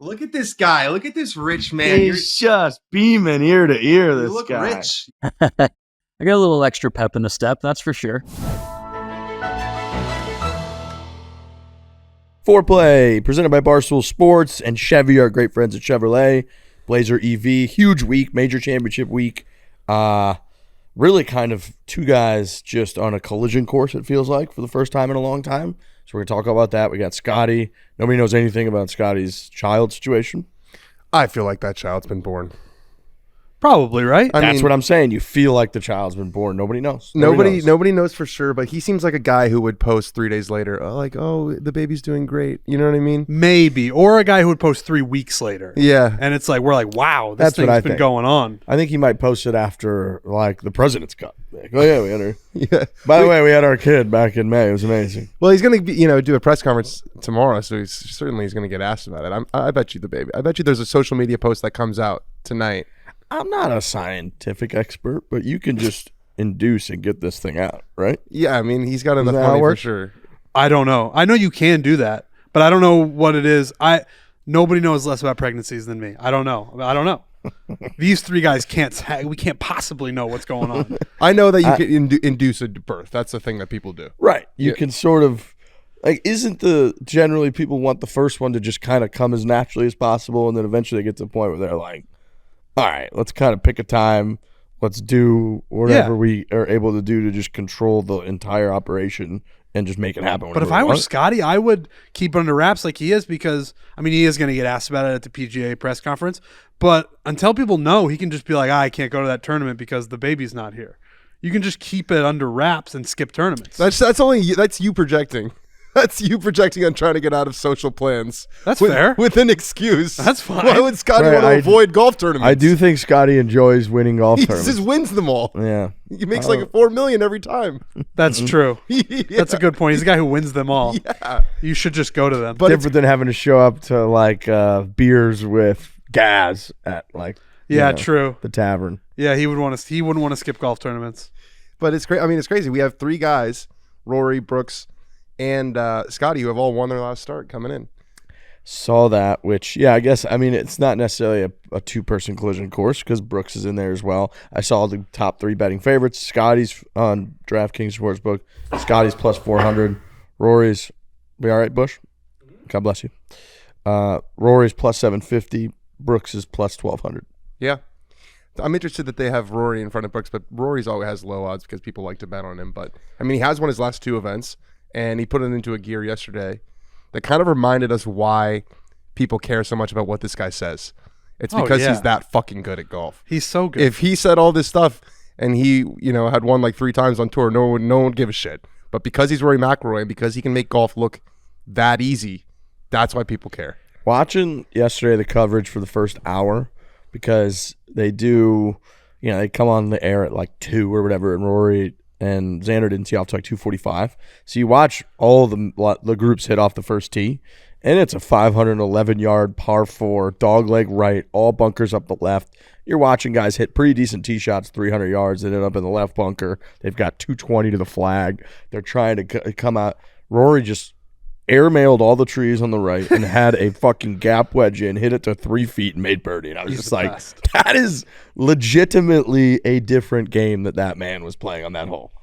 Look at this guy. Look at this rich man. He's just beaming ear to ear, You this look guy. rich. I got a little extra pep in the step, that's for sure. Foreplay, presented by Barstool Sports and Chevy, our great friends at Chevrolet. Blazer EV, huge week, major championship week. Really kind of two guys just on a collision course, it feels like, for the first time in a long time. So we're going to talk about that. We got Scottie. Nobody knows anything about Scottie's child situation. I feel like that child's been born. Probably, right? That's what I'm saying. You feel like the child's been born. Nobody knows. Nobody knows for sure, but he seems like a guy who would post 3 days later, the baby's doing great. You know what I mean? Maybe. Or a guy who would post 3 weeks later. Yeah. And it's like, we're like, wow, this That's what I thing's been think. going on. I think he might post it after, like, the President's Cup. Like, oh, yeah, we had her. Yeah. By the way, we had our kid back in May. It was amazing. Well, he's going to do a press conference tomorrow, so he's going to get asked about it. I bet you there's a social media post that comes out tonight. I'm not a scientific expert, but you can just induce and get this thing out, right? Yeah, I mean, he's got enough that how it money for works? sure. I don't know. I know you can do that, but I don't know what it is. Nobody knows less about pregnancies than me. I don't know. These 3 guys we can't possibly know what's going on. I know that you can induce a birth. That's the thing that people do. Right. You can sort of, like, generally people want the first one to just kind of come as naturally as possible, and then eventually they get to the point where they're like, all right, let's kind of pick a time. Let's do whatever we are able to do to just control the entire operation and just make it happen. But if I were Scottie, I would keep it under wraps like he is, because, I mean, he is going to get asked about it at the PGA press conference. But until people know, he can just be like, I can't go to that tournament because the baby's not here. You can just keep it under wraps and skip tournaments. That's you projecting. That's you projecting on trying to get out of social plans. That's fair. With an excuse. That's fine. Why would Scottie want to avoid golf tournaments? I do think Scottie enjoys winning golf tournaments. He just wins them all. Yeah. He makes like $4 million every time. That's true. Yeah. That's a good point. He's a guy who wins them all. Yeah. You should just go to them. But different than having to show up to, like, beers with Gaz at, like, true, the tavern. Yeah, he wouldn't want to skip golf tournaments. But it's great. I mean, it's crazy. We have 3 guys, Rory, Brooks, and Scottie, who have all won their last start coming in. Saw that, which, I guess, I mean, it's not necessarily a 2-person collision course because Brooks is in there as well. I saw the top 3 betting favorites. Scottie's on DraftKings Sportsbook. Scottie's plus 400. Rory's, we all right, Bush? God bless you. Rory's plus 750. Brooks is plus 1,200. Yeah. I'm interested that they have Rory in front of Brooks, but Rory's always has low odds because people like to bet on him. But, I mean, he has won his last 2 events. And he put it into a gear yesterday that kind of reminded us why people care so much about what this guy says. It's because he's that fucking good at golf. He's so good. If he said all this stuff and he, had won like 3 times on tour, no one would give a shit. But because he's Rory McIlroy and because he can make golf look that easy, that's why people care. Watching yesterday the coverage for the first hour, because they do, they come on the air at like 2 or whatever, and Rory and Xander didn't tee off to like 2:45. So you watch all the groups hit off the first tee, and it's a 511-yard par 4, dogleg right, all bunkers up the left. You're watching guys hit pretty decent tee shots, 300 yards, and end up in the left bunker. They've got 220 to the flag. They're trying to come out. Rory just airmailed all the trees on the right and had a fucking gap wedge in, hit it to 3 feet and made birdie. And I was just like, that is legitimately a different game that man was playing on that hole.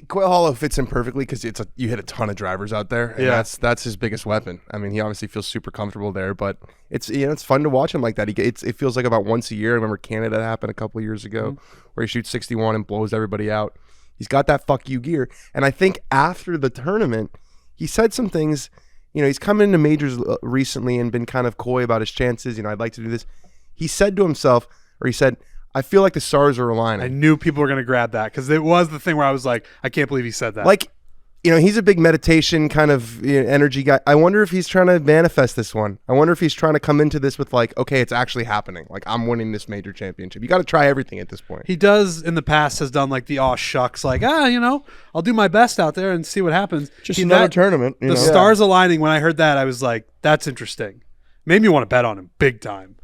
Quail Hollow fits in perfectly because you hit a ton of drivers out there, and that's his biggest weapon. I mean, he obviously feels super comfortable there, but it's it's fun to watch him like that. It feels like about once a year. I remember Canada happened a couple of years ago where he shoots 61 and blows everybody out. He's got that fuck you gear, and I think after the tournament, he said some things. He's come into majors recently and been kind of coy about his chances. I'd like to do this. He said to himself, or he said, I feel like the stars are aligning. I knew people were going to grab that because it was the thing where I was like, I can't believe he said that. Like, he's a big meditation kind of energy guy. I wonder if he's trying to manifest this one. I wonder if he's trying to come into this with like, okay, it's actually happening. Like, I'm winning this major championship. You got to try everything at this point. He does in the past has done like the aw shucks, like, I'll do my best out there and see what happens. Just another tournament. The stars aligning, when I heard that, I was like, that's interesting. Made me want to bet on him big time.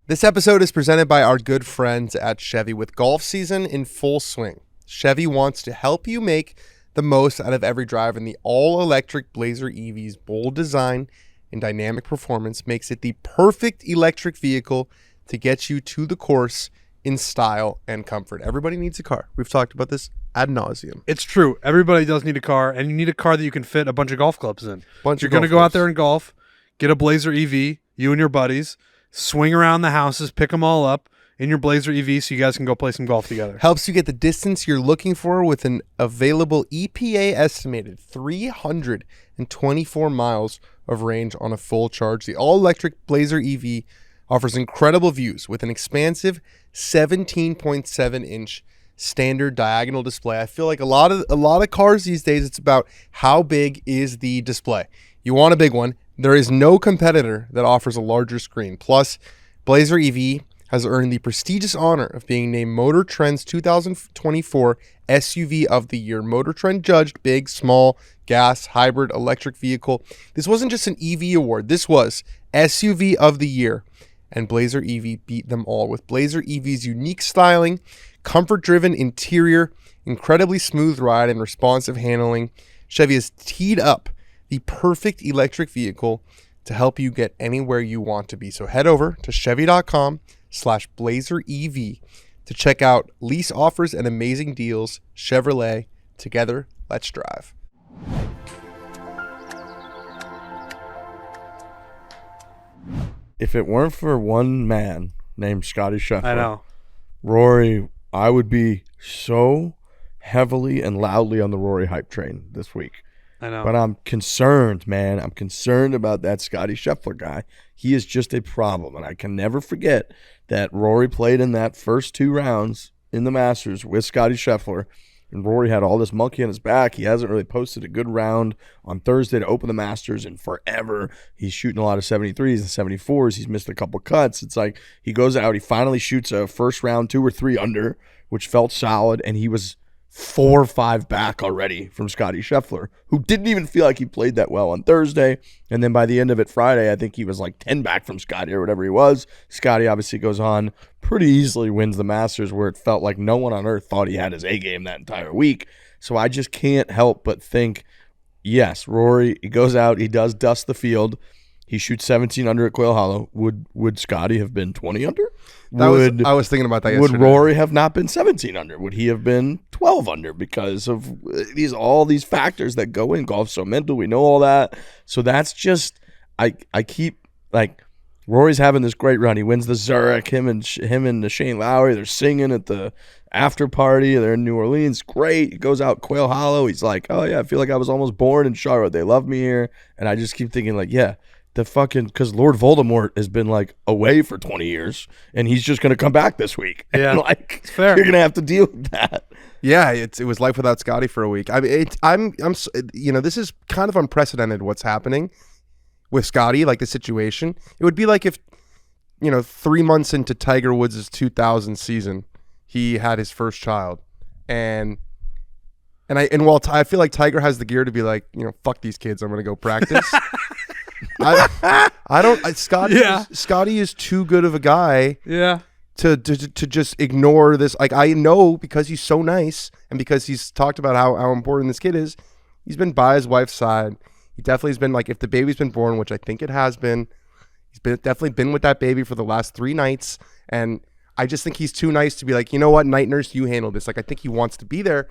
This episode is presented by our good friends at Chevy. With golf season in full swing, Chevy wants to help you make the most out of every drive, and the all-electric Blazer EV's bold design and dynamic performance makes it the perfect electric vehicle to get you to the course in style and comfort. Everybody needs a car. We've talked about this ad nauseum. It's true. Everybody does need a car, and you need a car that you can fit a bunch of golf clubs in. You're going to go out there and golf, get a Blazer EV, you and your buddies, swing around the houses, pick them all up in your Blazer EV so you guys can go play some golf together. Helps you get the distance you're looking for with an available EPA estimated 324 miles of range on a full charge. The all-electric Blazer EV offers incredible views with an expansive 17.7-inch standard diagonal display. I feel like a lot of cars these days, it's about how big is the display. You want a big one. There is no competitor that offers a larger screen. Plus, Blazer EV has earned the prestigious honor of being named Motor Trend's 2024 SUV of the Year. Motor Trend judged big, small, gas, hybrid, electric vehicle. This wasn't just an EV award. This was SUV of the Year. And Blazer EV beat them all with Blazer EV's unique styling, comfort-driven interior, incredibly smooth ride, and responsive handling. Chevy has teed up the perfect electric vehicle to help you get anywhere you want to be. So head over to Chevy.com/BlazerEV to check out lease offers and amazing deals. Chevrolet, together, let's drive. If it weren't for one man named Scottie Scheffler, I know. Rory, I would be so heavily and loudly on the Rory hype train this week. I know. But I'm concerned, man. I'm concerned about that Scottie Scheffler guy. He is just a problem. And I can never forget that Rory played in that first 2 rounds in the Masters with Scottie Scheffler. And Rory had all this monkey on his back. He hasn't really posted a good round on Thursday to open the Masters in forever. He's shooting a lot of 73s and 74s. He's missed a couple cuts. It's like he goes out. He finally shoots a first round 2 or 3 under, which felt solid. And he was 4 or 5 back already from Scottie Scheffler, who didn't even feel like he played that well on Thursday. And then by the end of it Friday, I think he was like 10 back from Scottie or whatever he was. Scottie obviously goes on, pretty easily wins the Masters, where it felt like no one on earth thought he had his A game that entire week. So I just can't help but think, yes, Rory, he goes out, he does dust the field. He shoots 17 under at Quail Hollow. Would Scottie have been 20 under? I was thinking about that yesterday. Would Rory have not been 17 under? Would he have been 12 under because of all these factors that go in? Golf's so mental. We know all that. So that's just I keep like Rory's having this great run. He wins the Zurich. Him and Shane Lowry, they're singing at the after party. They're in New Orleans. Great. He goes out Quail Hollow. He's like, oh yeah, I feel like I was almost born in Charlotte. They love me here. And I just keep thinking like, yeah. Because Lord Voldemort has been like away for 20 years and he's just going to come back this week. Yeah. And, like, it's fair. You're going to have to deal with that. Yeah, it was life without Scottie for a week. I mean, this is kind of unprecedented what's happening with Scottie, like the situation. It would be like if, 3 months into Tiger Woods' 2000 season, he had his first child. And while I feel like Tiger has the gear to be like, fuck these kids, I'm going to go practice. Scottie is too good of a guy to just ignore this. Like, I know because he's so nice and because he's talked about how important this kid is, he's been by his wife's side. He definitely has been, like, if the baby's been born, which I think it has been, definitely been with that baby for the last 3 nights. And I just think he's too nice to be like, you know what, night nurse, you handle this. Like, I think he wants to be there.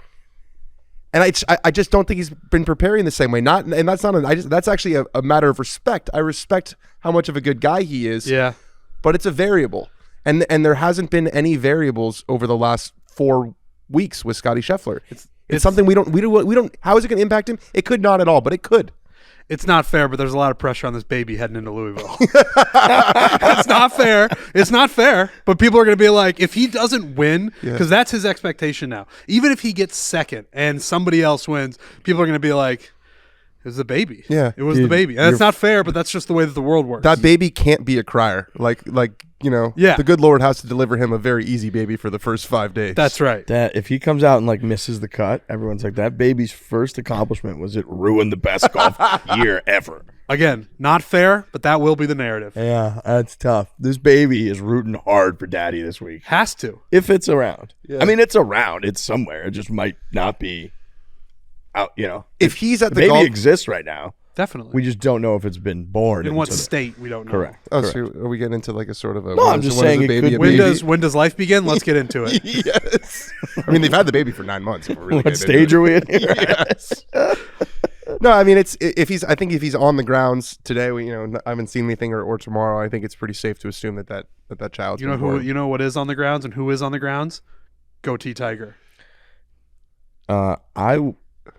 And I just don't think he's been preparing the same way. That's actually a matter of respect. I respect how much of a good guy he is. Yeah. But it's a variable. And there hasn't been any variables over the last 4 weeks with Scottie Scheffler. It's something we don't how is it going to impact him? It could not at all, but it could. It's not fair, but there's a lot of pressure on this baby heading into Louisville. It's not fair. It's not fair. But people are going to be like, if he doesn't win, because that's his expectation now. Even if he gets second and somebody else wins, people are going to be like, it was the baby. Yeah. It was the baby. And it's not fair, but that's just the way that the world works. That baby can't be a crier. The good Lord has to deliver him a very easy baby for the first 5 days. That's right. That if he comes out and like misses the cut, everyone's like, that baby's first accomplishment was it ruined the best golf year ever. Again, not fair, but that will be the narrative. Yeah, that's tough. This baby is rooting hard for daddy this week. Has to. If it's around. Yeah. I mean, it's around. It's somewhere. It just might not be out. You know, If he's at the the baby golf, exists right now. Definitely. We just don't know if it's been born. In what into the- state, we don't know. Correct. oh, correct. so are we getting into like a sort of a? No, I'm when just is a saying it baby could a be- baby? When does life begin? Let's get into it. Yes. I mean, they've had the baby for 9 months. If we're really What getting stage into are we in? Yes. No, I mean it's if he's. I think if he's on the grounds today, I haven't seen anything, or tomorrow. I think it's pretty safe to assume that child's. You know been who? born. You know what is on the grounds and who is on the grounds? Goatee Tiger. I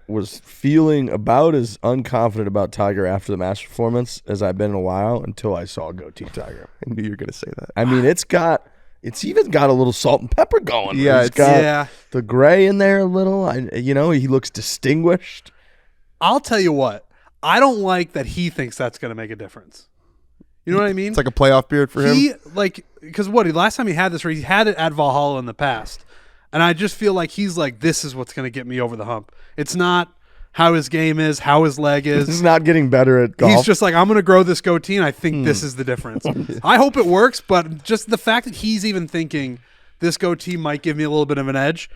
was feeling about as unconfident about Tiger after the Masters performance as I've been in a while until I saw Goatee Tiger. I knew you were going to say that. I mean, it's even got a little salt and pepper going. Yeah, It's got yeah. the gray in there a little. He looks distinguished. I'll tell you what. I don't like that he thinks that's going to make a difference. You know what I mean? It's like a playoff beard for him. Because last time he had this, he had it at Valhalla in the past. And I just feel like he's like, this is what's going to get me over the hump. It's not how his game is, how his leg is. He's not getting better at golf. He's just like, I'm going to grow this goatee, and I think this is the difference. I hope it works, but just the fact that he's even thinking this goatee might give me a little bit of an edge,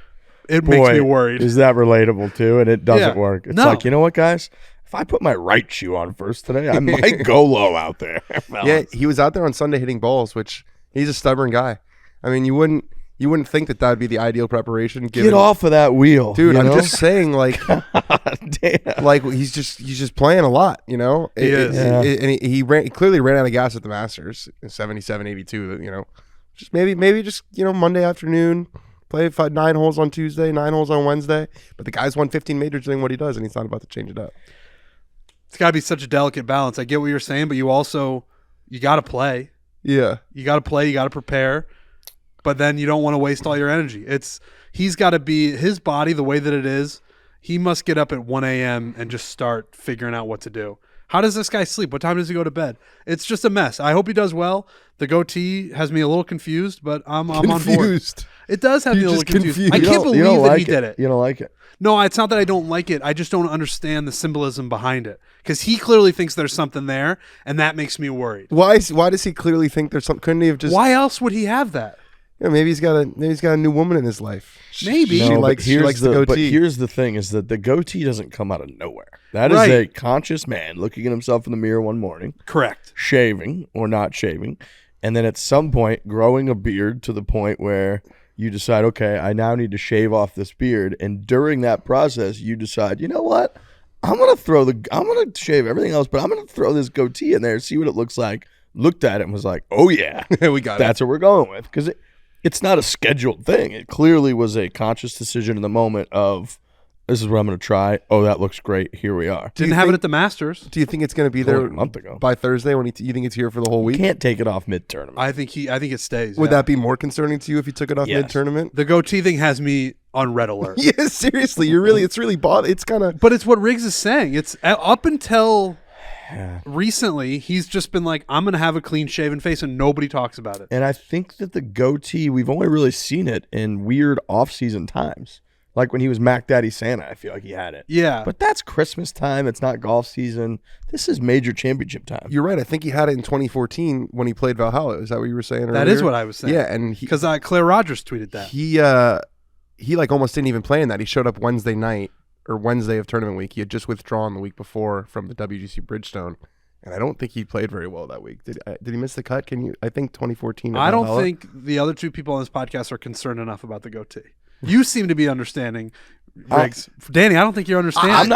it makes me worried. Is that relatable too? And it doesn't Yeah. work. It's No. like, you know what, guys? If I put my right shoe on first today, I might go low out there. Yeah, he was out there on Sunday hitting balls, which he's a stubborn guy. I mean, you wouldn't think that would be the ideal preparation. Get off of that wheel, dude. you I'm know? just saying, like, Damn. like he's just playing a lot, you know. He is. And he clearly ran out of gas at the Masters, 77-82. You know, just maybe Monday afternoon. Play 9 holes on Tuesday, 9 holes on Wednesday. But the guy's won 15 majors doing what he does, and he's not about to change it up. It's got to be such a delicate balance. I get what you're saying, but you got to play. Yeah. You got to play. You got to prepare. But then you don't want to waste all your energy. He's got to be his body the way that it is. He must get up at 1 a.m. and just start figuring out what to do. How does this guy sleep? What time does he go to bed? It's just a mess. I hope he does well. The goatee has me a little confused, but I'm on board. Confused. It does have me a You're little just confused. confused. I You can't don't- you believe don't that like he did it. You don't like it. No, it's not that I don't like it. I just don't understand the symbolism behind it because he clearly thinks there's something there, and that makes me worried. Why does he clearly think there's something? Couldn't he have just? Why else would he have that? Maybe he's got a new woman in his life. Maybe. She No, likes but the goatee. But here's the thing: is that the goatee doesn't come out of nowhere. That is Right. a conscious man looking at himself in the mirror one morning, Correct. shaving or not shaving, and then at some point growing a beard to the point where you decide, okay, I now need to shave off this beard, and during that process, you decide, you know what? I'm gonna shave everything else, but I'm gonna throw this goatee in there, see what it looks like. Looked at it and was like, oh yeah, We got it. that's what we're going with, because it's not a scheduled thing. It clearly was a conscious decision in the moment of, this is what I'm going to try. Oh, that looks great. Here we are. Didn't have it at the Masters. Do you think it's going to be Only there a month ago. by Thursday? When you think it's here for the whole You week? can't take it off mid-tournament. I think it stays. Would yeah. that be more concerning to you if you took it off Yes. mid-tournament? The goatee thing has me on red alert. Yeah, seriously, it's really it's kind of. But it's what Riggs is saying. It's up until recently, he's just been like, I'm going to have a clean shaven face, and nobody talks about it. And I think that the goatee, we've only really seen it in weird off-season times. Like when he was Mac Daddy Santa, I feel like he had it. Yeah. But that's Christmas time. It's not golf season. This is major championship time. You're right. I think he had it in 2014 when he played Valhalla. Is that what you were saying earlier? That is what I was saying. Yeah, and Because Claire Rogers tweeted that. he like almost didn't even play in that. He showed up Wednesday night or Wednesday of tournament week. He had just withdrawn the week before from the WGC Bridgestone, and I don't think he played very well that week. Did he miss the cut? I think 2014. at I don't Valhalla? think the other two people on this podcast are concerned enough about the goatee. You seem to be understanding, Riggs. Danny, I don't think you're understanding. I'm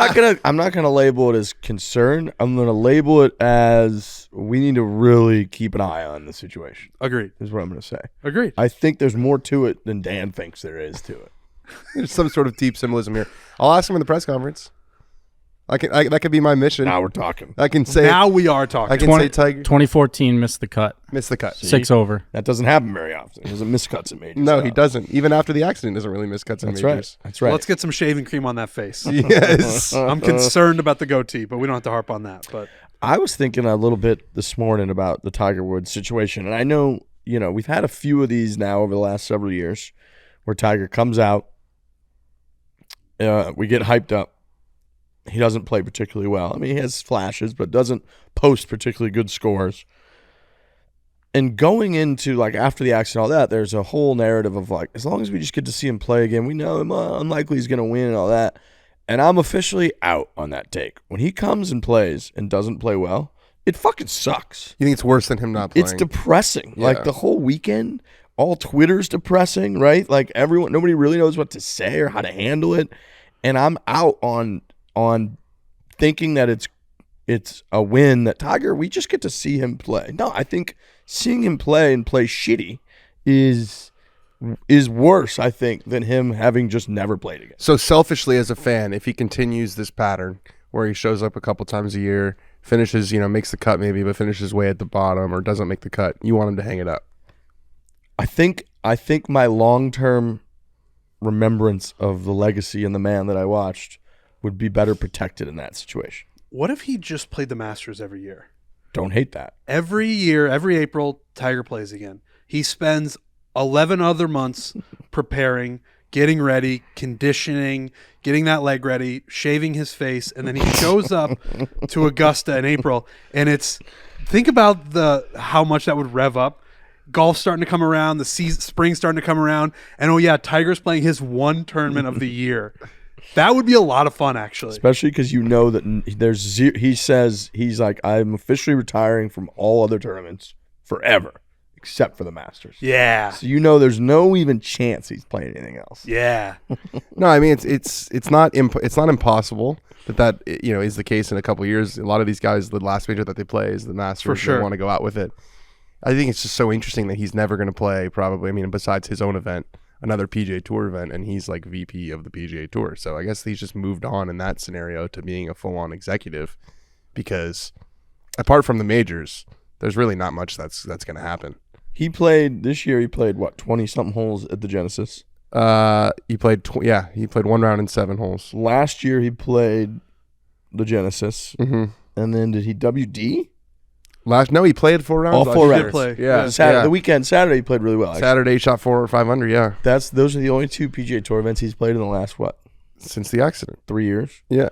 not gonna label it as concern. I'm gonna label it as we need to really keep an eye on the situation. Agreed. Is what I'm gonna say. Agreed. I think there's more to it than Dan thinks there is to it. There's some sort of deep symbolism here. I'll ask him in the press conference. That could be my mission. Now we're talking. I can say Now we are talking. I can say Tiger 2014 missed the cut. missed the cut. 6 over. That doesn't happen very often. He doesn't miss cuts in majors. No, he doesn't. Even after the accident, doesn't really miss cuts in That's majors. right. That's right. Let's get some shaving cream on that face. Yes. I'm concerned about the goatee, but we don't have to harp on that. But I was thinking a little bit this morning about the Tiger Woods situation, and I know, we've had a few of these now over the last several years where Tiger comes out, we get hyped up. He doesn't play particularly well. I mean, he has flashes, but doesn't post particularly good scores. And going into, like, after the accident, all that, there's a whole narrative of, like, as long as we just get to see him play again, we know him unlikely he's going to win and all that. And I'm officially out on that take. When he comes and plays and doesn't play well, it fucking sucks. You think it's worse than him not playing? It's depressing. Yeah. Like the whole weekend, all Twitter's depressing, right? Like nobody really knows what to say or how to handle it. And I'm out on thinking that it's a win that Tiger, we just get to see him play. No, I think seeing him play and play shitty is worse, I think, than him having just never played again. So selfishly as a fan, if he continues this pattern where he shows up a couple times a year, finishes, makes the cut maybe, but finishes way at the bottom or doesn't make the cut, you want him to hang it up? I think my long-term remembrance of the legacy and the man that I watched would be better protected in that situation. What if he just played the Masters every year? Don't hate that. Every year, every April, Tiger plays again. He spends 11 other months preparing, getting ready, conditioning, getting that leg ready, shaving his face, and then he shows up to Augusta in April. And think about how much that would rev up. Golf's starting to come around, the spring's starting to come around, and oh yeah, Tiger's playing his one tournament of the year. That would be a lot of fun, actually. Especially because that there's zero, he says, he's like, I'm officially retiring from all other tournaments forever, except for the Masters. Yeah. So there's no even chance he's playing anything else. Yeah. No, I mean it's not impossible that is the case in a couple of years. A lot of these guys, the last major that they play is the Masters. For sure. They want to go out with it. I think it's just so interesting that he's never going to play probably. I mean, besides his own event, another PGA Tour event, and he's like VP of the PGA Tour. So I guess he's just moved on in that scenario to being a full-on executive, because apart from the majors, there's really not much that's going to happen. This year he played what, 20-something holes at the Genesis? He played 1 round in 7 holes. Last year he played the Genesis. Mm-hmm. And then did he WD? No, he played 4 rounds. All 4 rounds. Play. Yeah. The weekend, Saturday, he played really well. Actually. Saturday, he shot 4 or 5 under, yeah. Those are the only 2 PGA Tour events he's played in the last, since the accident. 3 years? Yeah.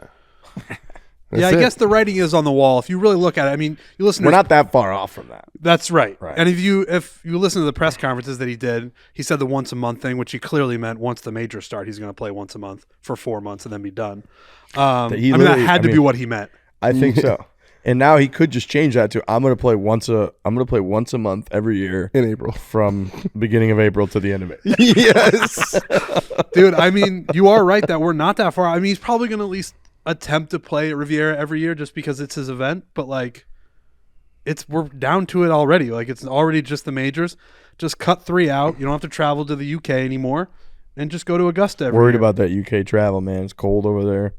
Yeah, I guess the writing is on the wall. If you really look at it, I mean, you listen. We're not that far off from that. That's right. Right. And if you listen to the press conferences that he did, he said the once a month thing, which he clearly meant once the majors start, he's going to play once a month for 4 months and then be done. That had to be what he meant. I think so. And now he could just change that to I'm going to play once a month every year in April, from beginning of April to the end of it. Yes, dude. I mean, you are right that we're not that far. I mean, he's probably going to at least attempt to play at Riviera every year just because it's his event. But like, we're down to it already. Like, it's already just the majors. Just cut 3 out. You don't have to travel to the UK anymore, and just go to Augusta every Worried year. about that UK travel, man. It's cold over there.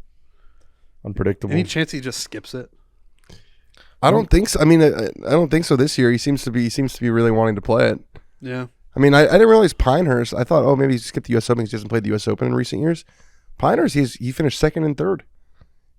Unpredictable. Any chance he just skips it? I don't think so. I mean, I don't think so this year. He seems to be really wanting to play it. Yeah. I mean, I didn't realize Pinehurst. I thought, maybe he skipped the U.S. Open because he hasn't played the U.S. Open in recent years. Pinehurst, he finished 2nd and 3rd.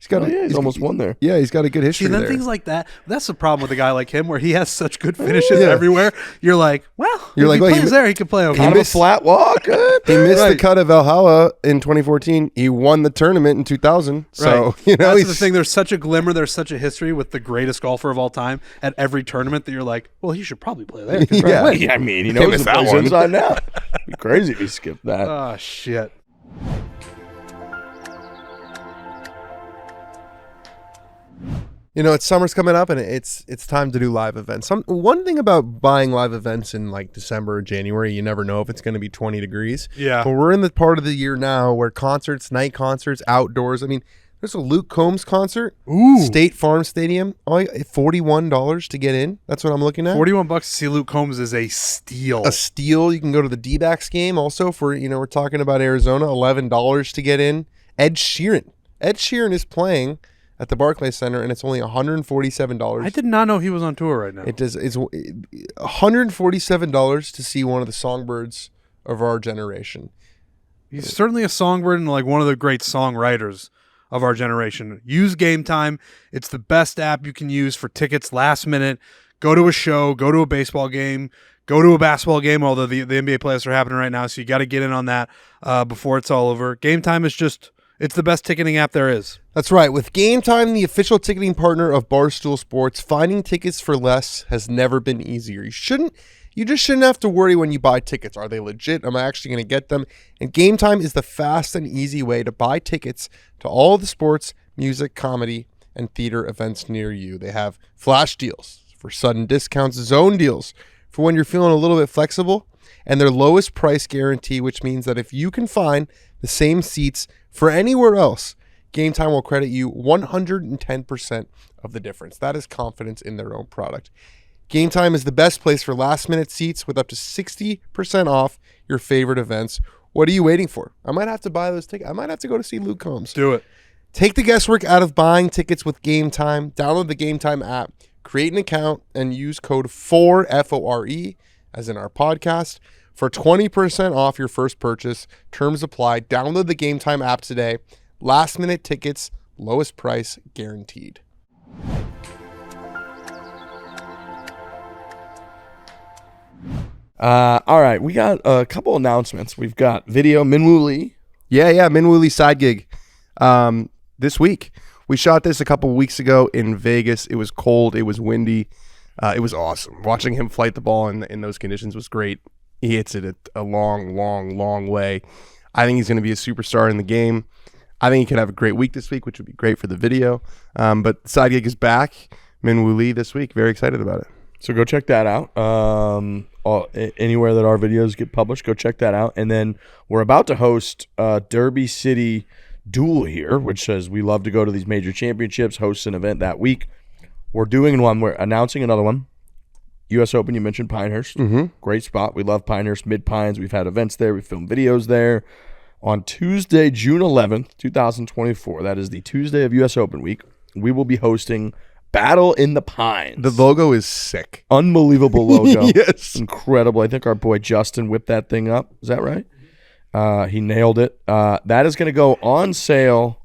He's almost won there. Yeah, he's got a good history See, then there. things like that. That's the problem with a guy like him, where he has such good finishes everywhere. You're like, well, You're if like, he well, plays there, he could play over. Kind of a flat walk. He missed the cut of Valhalla in 2014. He won the tournament in 2000. So, that's the thing. There's such a glimmer. There's such a history with the greatest golfer of all time at every tournament that you're like, well, he should probably play there. I mean, he knows the place inside now. It'd be crazy if he skipped that. Oh, shit. It's summer's coming up, and it's time to do live events. One thing about buying live events in like December or January, you never know if it's going to be 20 degrees. Yeah. But we're in the part of the year now where night concerts, outdoors. I mean, there's a Luke Combs concert. Ooh. State Farm Stadium. $41 to get in. That's what I'm looking at. $41 to see Luke Combs is a steal. A steal. You can go to the D-backs game also for, we're talking about Arizona, $11 to get in. Ed Sheeran is playing at the Barclays Center, and it's only $147. I did not know he was on tour right now. It's $147 to see one of the songbirds of our generation. He's certainly a songbird and like one of the great songwriters of our generation. Use Game Time. It's the best app you can use for tickets last minute. Go to a show, go to a baseball game, go to a basketball game, although the NBA playoffs are happening right now, so you got to get in on that before it's all over. Game Time is it's the best ticketing app there is. That's right. With Game Time, the official ticketing partner of Barstool Sports, finding tickets for less has never been easier. You shouldn't You just shouldn't have to worry when you buy tickets. Are they legit? Am I actually going to get them? And Game Time is the fast and easy way to buy tickets to all the sports, music, comedy, and theater events near you. They have flash deals for sudden discounts, zone deals for when you're feeling a little bit flexible, and their lowest price guarantee, which means that if you can find the same seats for anywhere else, Game Time will credit you 110% of the difference. That is confidence in their own product. Game Time is the best place for last-minute seats with up to 60% off your favorite events. What are you waiting for? I might have to buy those tickets. I might have to go to see Luke Combs. Do it. Take the guesswork out of buying tickets with Game Time. Download the Game Time app, create an account, and use code FORE, F-O-R-E, as in our podcast, for 20% off your first purchase. Terms apply. Download the Game Time app today. Last-minute tickets, lowest price guaranteed. All right, we got a couple announcements. We've got video Minwoo Lee. Yeah, Minwoo Lee side gig this week. We shot this a couple weeks ago in Vegas. It was cold. It was windy. It was awesome. Watching him flight the ball in those conditions was great. He hits it a long, long, long way. I think he's going to be a superstar in the game. I think he could have a great week this week, which would be great for the video. But side gig is back. Minwoo Lee this week. Very excited about it. So go check that out. Anywhere that our videos get published, go check that out. And then we're about to host Derby City Duel here, which says we love to go to these major championships, host an event that week. We're doing one. We're announcing another one. U.S. Open, you mentioned Pinehurst. Great spot. We love Pinehurst, Mid-Pines. We've had events there. We filmed videos there. On Tuesday, June 11th, 2024, that is the Tuesday of U.S. Open week, we will be hosting Battle in the Pines. The logo is sick. Unbelievable logo. Yes. Incredible. I think our boy Justin whipped that thing up. Is that right? He nailed it. That is going to go on sale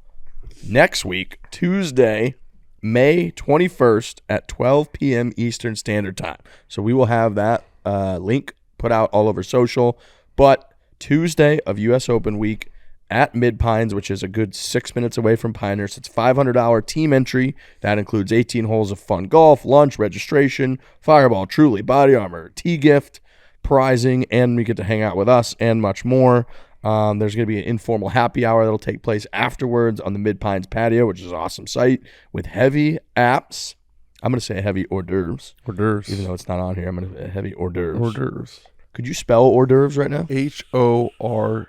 next week, Tuesday, May 21st at 12 p.m. Eastern Standard Time. So we will have that link put out all over social. But Tuesday of U.S. Open week at Mid-Pines, which is a good 6 minutes away from Pinehurst. It's $500 team entry. That includes 18 holes of fun golf, lunch, registration, Fireball, Truly, Body Armor, tea gift, prizing, and we get to hang out with us and much more. There's going to be an informal happy hour that'll take place afterwards on the Mid-Pines patio, which is an awesome site with heavy apps. I'm going to say heavy hors d'oeuvres. Hors d'oeuvres. Even though it's not on here, I'm going to heavy hors d'oeuvres. Hors d'oeuvres. Could you spell hors d'oeuvres right now? H-O-R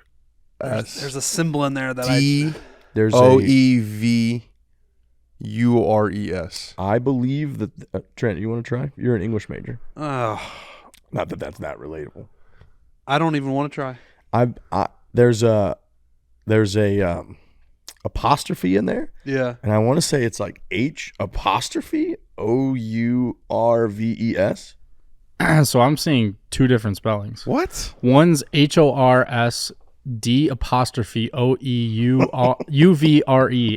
There's a symbol in there that There's O-E-V-U-R-E-S. I believe that Trent, you want to try? You're an English major. Oh, Not that that's not relatable. I don't even want to try. There's a apostrophe in there, Yeah. and I want to say it's like H apostrophe O-U-R-V-E-S. So I'm seeing two different spellings. What? One's HORSD apostrophe OEUVRE,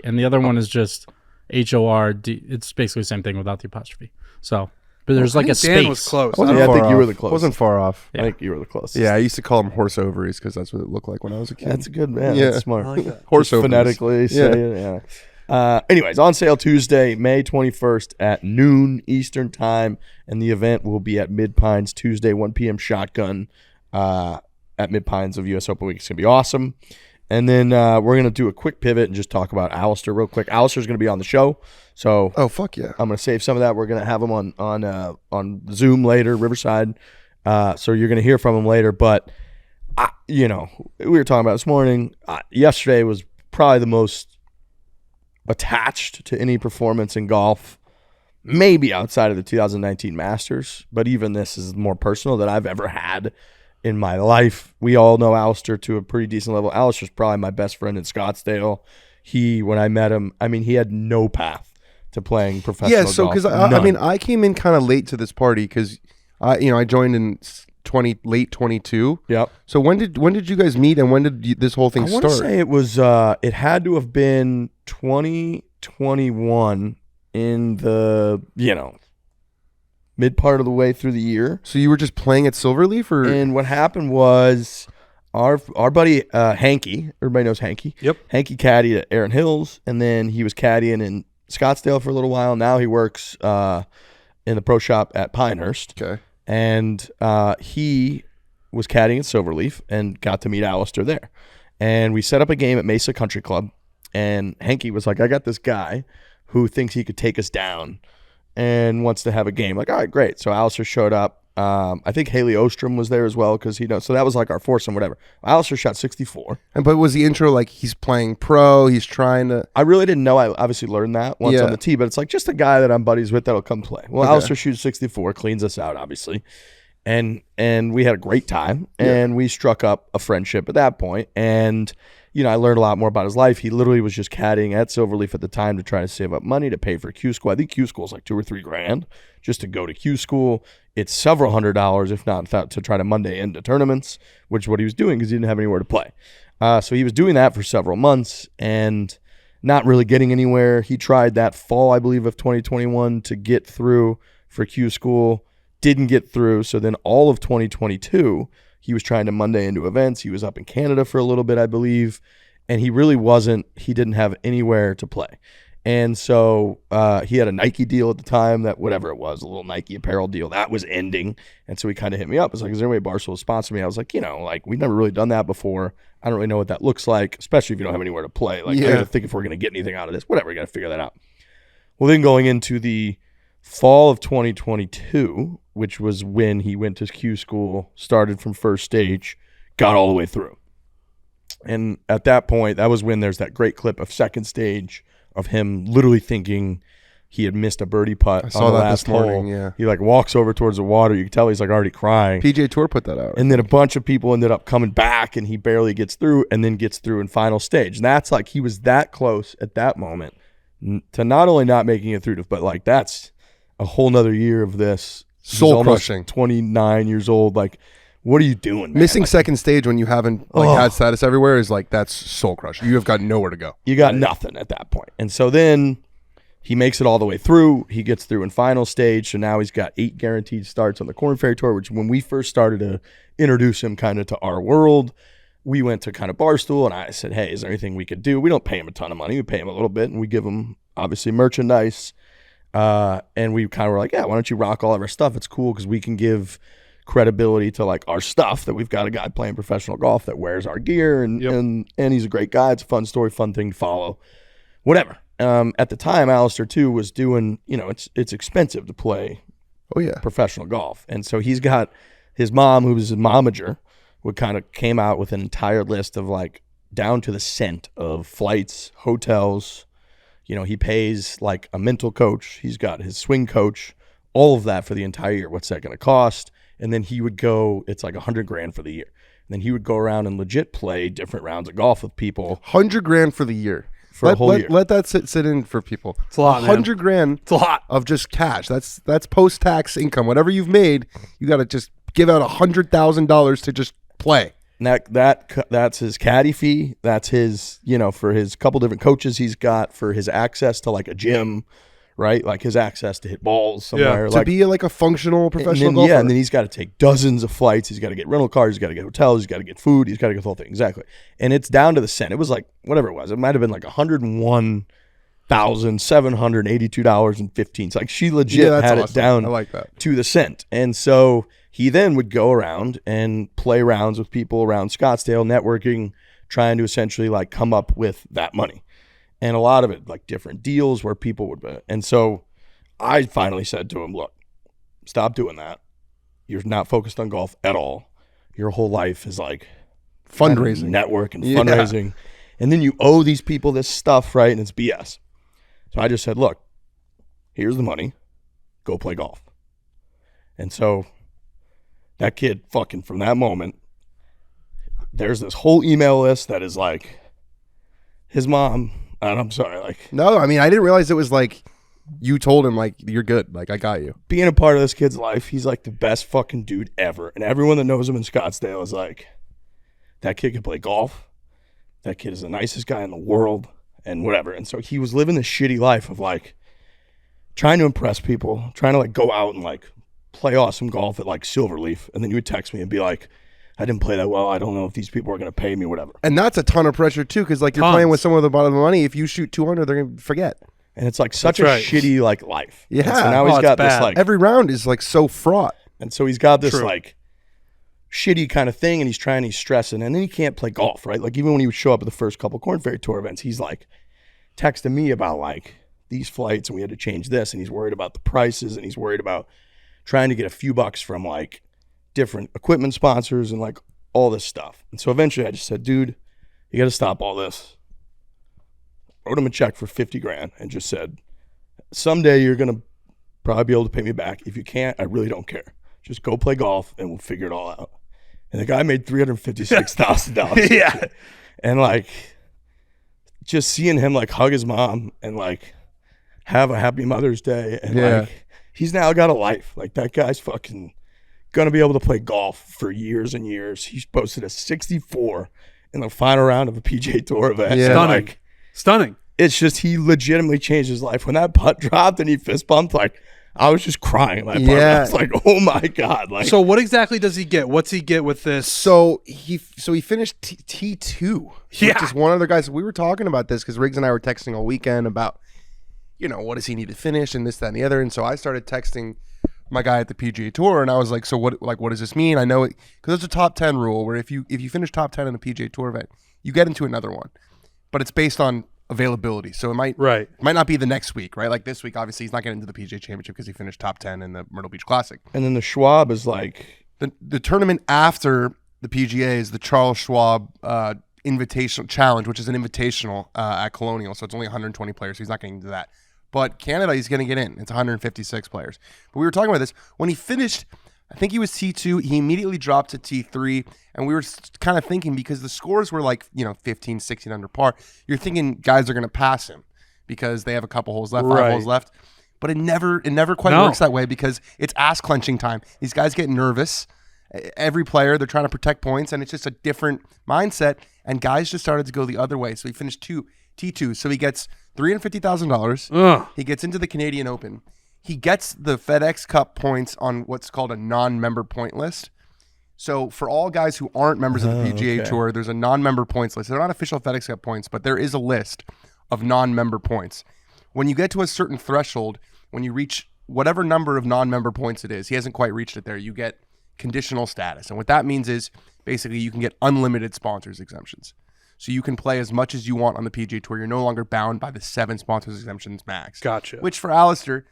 and the other one is just HORD. It's basically the same thing without the apostrophe. So, but there's like a space. Dan was close. Yeah, I think you were the closest. Wasn't far off. I think you were the closest. Yeah, I used to call them horse ovaries because that's what it looked like when I was a kid. That's a good man. Yeah. That's smart. I like that. Horse Just ovaries. phonetically say it. Yeah. Anyways, on sale Tuesday, May 21st at noon Eastern time, and the event will be at Mid-Pines Tuesday, 1 p.m. shotgun at Mid-Pines of U.S. Open Week. It's going to be awesome. And then we're going to do a quick pivot and just talk about Alistair real quick. Alistair's going to be on the show, so Oh, fuck yeah. I'm going to save some of that. We're going to have him on Zoom later, Riverside. So you're going to hear from him later. But, we were talking about this morning. Yesterday was probably the most attached to any performance in golf, maybe outside of the 2019 Masters, but even this is more personal that I've ever had in my life. We all know Alistair to a pretty decent level. Alistair's probably my best friend in Scottsdale. When I met him, he had no path to playing professional golf. Yeah, so because I came in kind of late to this party because I joined in late 22. Yep. So when did you guys meet and when did this whole thing I want to start? say it was it had to have been 2021 in the mid part of the way through the year. So you were just playing at Silverleaf, or And what happened was our buddy Hanky, everybody knows Hanky. Yep. Hanky caddied at Erin Hills, and then he was caddying in Scottsdale for a little while. Now he works in the pro shop at Pinehurst. okay, And he was caddying at Silverleaf and got to meet Alistair there. And we set up a game at Mesa Country Club. And Hanky was like, I got this guy who thinks he could take us down and wants to have a game. Like, all right, great. So Alistair showed up. I think Haley Ostrom was there as well because he knows. So that was like our foursome, whatever. Alistair shot 64. But was the intro like he's playing pro? He's trying to. I really didn't know. I obviously learned that once on the tee, but it's like just a guy that I'm buddies with that'll come play. Well, Alistair shoots 64, cleans us out, obviously, and we had a great time, and we struck up a friendship at that point, and. I learned a lot more about his life. He literally was just caddying at Silverleaf at the time to try to save up money to pay for Q school. I think Q school is like $2,000 or $3,000 just to go to Q school. It's several $100s, if not to try to Monday into tournaments, which is what he was doing because he didn't have anywhere to play. So he was doing that for several months and not really getting anywhere. He tried that fall, I believe, of 2021 to get through for Q school. Didn't get through. So then all of 2022, he was trying to Monday into events. He was up in Canada for a little bit, I believe, and he really wasn't. He didn't have anywhere to play. And so he had a Nike deal at the time that whatever it was, a little Nike apparel deal, that was ending. And so he kind of hit me up. It's like, is there any way Barstool will sponsor me? I was like, we've never really done that before. I don't really know what that looks like, especially if you don't have anywhere to play. Like, I got to think if we're going to get anything out of this. Whatever, we got to figure that out. Well, then going into the fall of 2022, which was when he went to Q school, started from first stage, got all the way through. And at that point, that was when there's that great clip of second stage of him literally thinking he had missed a birdie putt. I saw on the that last this morning, hole. yeah. He like walks over towards the water. You can tell he's like already crying. PGA Tour put that out. And then a bunch of people ended up coming back and he barely gets through and then gets through in final stage. And that's like he was that close at that moment to not only not making it through, but like that's a whole nother year of this. Soul crushing. 29 years old. Like, what are you doing, man? Missing like, second stage when you haven't had status everywhere is like, that's soul crushing. You have got nowhere to go. You got nothing at that point. And so then he makes it all the way through. He gets through in final stage. So now he's got 8 guaranteed starts on the Korn Ferry Tour, which when we first started to introduce him kind of to our world, we went to kind of Barstool and I said, hey, is there anything we could do? We don't pay him a ton of money. We pay him a little bit and we give him obviously merchandise. And we kind of were like, yeah, why don't you rock all of our stuff? It's cool because we can give credibility to like our stuff that we've got a guy playing professional golf that wears our gear and he's a great guy. It's a fun story, fun thing to follow, whatever. At the time, Alistair too was doing, it's expensive to play professional golf. And so he's got his mom, who was his momager, who kind of came out with an entire list of like down to the cent of flights, hotels. He pays like a mental coach. He's got his swing coach, all of that for the entire year. What's that going to cost? And then he would go, it's like $100,000 for the year. And then he would go around and legit play different rounds of golf with people. $100,000 for the year. For a whole year. Let that sit in for people. It's a lot, man. $100,000. It's a lot of just cash. That's post-tax income. Whatever you've made, you got to just give out $100,000 to just play. And that's his caddy fee. That's his, for his couple different coaches he's got, for his access to like a gym, right? Like his access to hit balls somewhere. To be like a functional professional golfer. Yeah, and then he's got to take dozens of flights. He's got to get rental cars. He's got to get hotels. He's got to get food. He's got to get the whole thing. Exactly. And it's down to the cent. It was like, whatever it was. It might have been like $101,782.15. Like she legit had it down I like that. to the cent. And so he then would go around and play rounds with people around Scottsdale, networking, trying to essentially like come up with that money. And a lot of it, like different deals where people would. And so I finally said to him, look, stop doing that. You're not focused on golf at all. Your whole life is like fundraising, network and fundraising. And then you owe these people this stuff, right? And it's BS. So I just said, look, here's the money. Go play golf. And so that kid fucking from that moment, there's this whole email list that is like his mom. And I'm sorry, like. No, I mean, I didn't realize it was like you told him, like, you're good. Like, I got you. Being a part of this kid's life, he's like the best fucking dude ever. And everyone that knows him in Scottsdale is like, that kid can play golf. That kid is the nicest guy in the world and whatever. And so he was living this shitty life of like trying to impress people, trying to like go out and like play awesome golf at like Silverleaf. And then you would text me and be like, I didn't play that well. I don't know if these people are going to pay me, whatever. And that's a ton of pressure too, because like you're playing with someone with a bottom of the money. If you shoot 200, they're going to forget. And it's like such a shitty like life. Yeah. And so now he's got this like every round is like so fraught. And so he's got this True. like shitty kind of thing, and he's stressing, and then he can't play golf, right? Like even when he would show up at the first couple Korn Ferry Tour events, he's like texting me about like these flights, and we had to change this, and he's worried about the prices, and he's worried about trying to get a few bucks from like different equipment sponsors and like all this stuff. And so eventually I just said, dude, you got to stop all this. Wrote him a check for $50,000 and just said, someday you're going to probably be able to pay me back. If you can't, I really don't care. Just go play golf and we'll figure it all out. And the guy made $356,000. Yeah. And like just seeing him like hug his mom and like have a happy Mother's Day. And like he's now got a life. Like that guy's fucking going to be able to play golf for years and years. He's posted a 64 in the final round of a PGA Tour event. Yeah. Stunning. Like, Stunning. it's just he legitimately changed his life. When that putt dropped and he fist bumped, like I was just crying in my apartment. Yeah. I was like, oh my God. Like, So what exactly does he get? What's he get with this? So he finished T2. Yeah. Which is one of the guys. We were talking about this because Riggs and I were texting all weekend about, what does he need to finish and this, that, and the other. And so I started texting my guy at the PGA Tour, and I was like, so what does this mean? I know it because there's a top 10 rule where if you finish top 10 in the PGA Tour event, you get into another one, but it's based on availability. So it might not be the next week, right? Like this week, obviously he's not getting into the PGA Championship because he finished top 10 in the Myrtle Beach Classic. and then the Schwab is like, The tournament after the PGA is the Charles Schwab Invitational Challenge, which is an invitational at Colonial. So it's only 120 players, so he's not getting into that. But Canada, he's going to get in. It's 156 players. But we were talking about this. When he finished, I think he was T2. He immediately dropped to T3. And we were kind of thinking, because the scores were like, 15, 16 under par, you're thinking guys are going to pass him because they have a couple holes left, 5 holes left. But it never quite works that way because it's ass clenching time. These guys get nervous. Every player, they're trying to protect points, and it's just a different mindset. And guys just started to go the other way. So he finished T2. So he gets $350,000. He gets into the Canadian Open. He gets the FedEx Cup points on what's called a non-member point list. So for all guys who aren't members of the PGA Tour, there's a non-member points list. They're not official FedEx Cup points, but there is a list of non-member points. When you get to a certain threshold, when you reach whatever number of non-member points it is, he hasn't quite reached it there, you get conditional status. And what that means is basically you can get unlimited sponsors exemptions. So you can play as much as you want on the PGA Tour. You're no longer bound by the 7 sponsors exemptions max. Gotcha. Which for Alistair,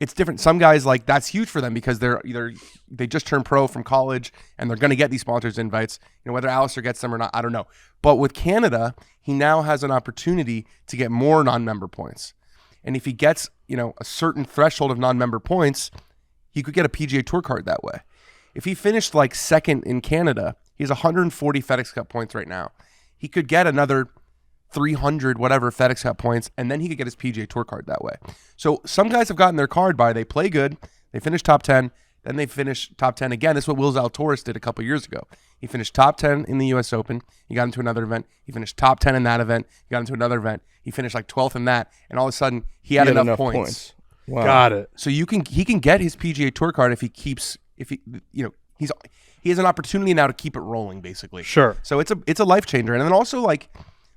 it's different. Some guys, like, that's huge for them because they just turned pro from college and they're going to get these sponsors invites. Whether Alistair gets them or not, I don't know. But with Canada, he now has an opportunity to get more non-member points. And if he gets, a certain threshold of non-member points, he could get a PGA Tour card that way. If he finished like second in Canada, he has 140 FedEx Cup points right now. He could get another 300 whatever FedEx Cup points, and then he could get his PGA Tour card that way. So some guys have gotten their card by they play good, they finish top 10, then they finish top 10 again. This is what Will Zalatoris did a couple years ago. He finished top 10 in the U.S. Open. He got into another event. He finished top 10 in that event. He got into another event. He finished like 12th in that, and all of a sudden he had enough points. Wow. Got it. So he can get his PGA Tour card if he has an opportunity now to keep it rolling, basically. Sure. So it's a life changer, and then also like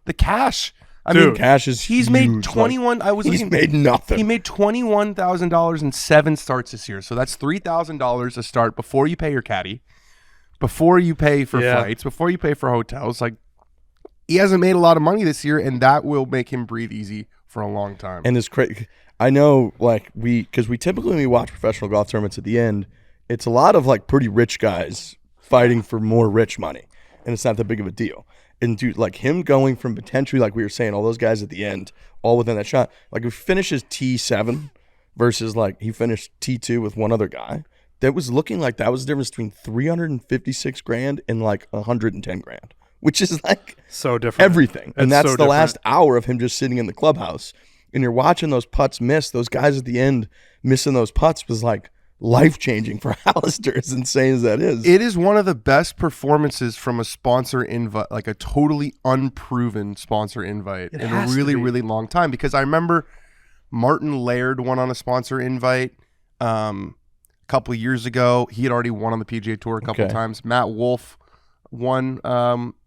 the cash. I Dude, mean, cash is he's huge. made 21. He's made nothing. He made $21,000 in 7 starts this year. So that's $3,000 a start before you pay your caddy, before you pay for flights, before you pay for hotels. Like, he hasn't made a lot of money this year, and that will make him breathe easy for a long time. And it's crazy. I know, like, because we typically, when we watch professional golf tournaments at the end, it's a lot of like pretty rich guys fighting for more rich money, and it's not that big of a deal. And dude, like him going from potentially, like we were saying, all those guys at the end, all within that shot. Like if he finishes T7 versus like he finished T2 with one other guy, that was looking like that was the difference between $356,000 and like $110,000, which is like so different. Everything. And that's so the different. last hour of him just sitting in the clubhouse. And you're watching those putts miss. Those guys at the end missing those putts was like life-changing for Alistair, as insane as that is. It is one of the best performances from a sponsor invite, like a totally unproven sponsor invite in a really, really long time. Because I remember Martin Laird won on a sponsor invite a couple of years ago. He had already won on the PGA Tour a couple of times. Matt Wolff won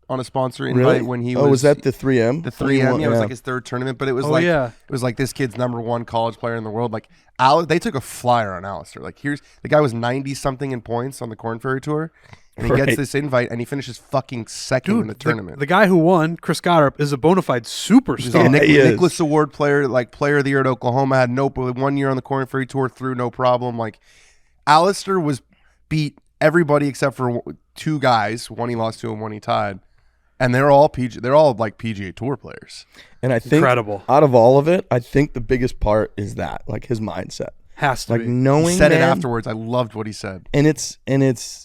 on a sponsor invite when he was. Oh, was that the 3M? The 3M. Yeah, it was like his third tournament, but it was it was like this kid's #1 college player in the world. Like they took a flyer on Alistair. Like here's the guy was 90 something in points on the Corn Ferry Tour. And he gets this invite, and he finishes fucking second in the tournament. The guy who won, Chris Goddard, is a bona fide superstar. Nicholas Award player, like player of the year at Oklahoma, had 1 year on the Corn Ferry Tour through no problem. Like Alistair beat everybody except for 2 guys. One he lost to, and one he tied, and they're all like PGA Tour players. And I think out of all of it, I think the biggest part is that like his mindset. Has to like be. Knowing he said it afterwards. I loved what he said, and it's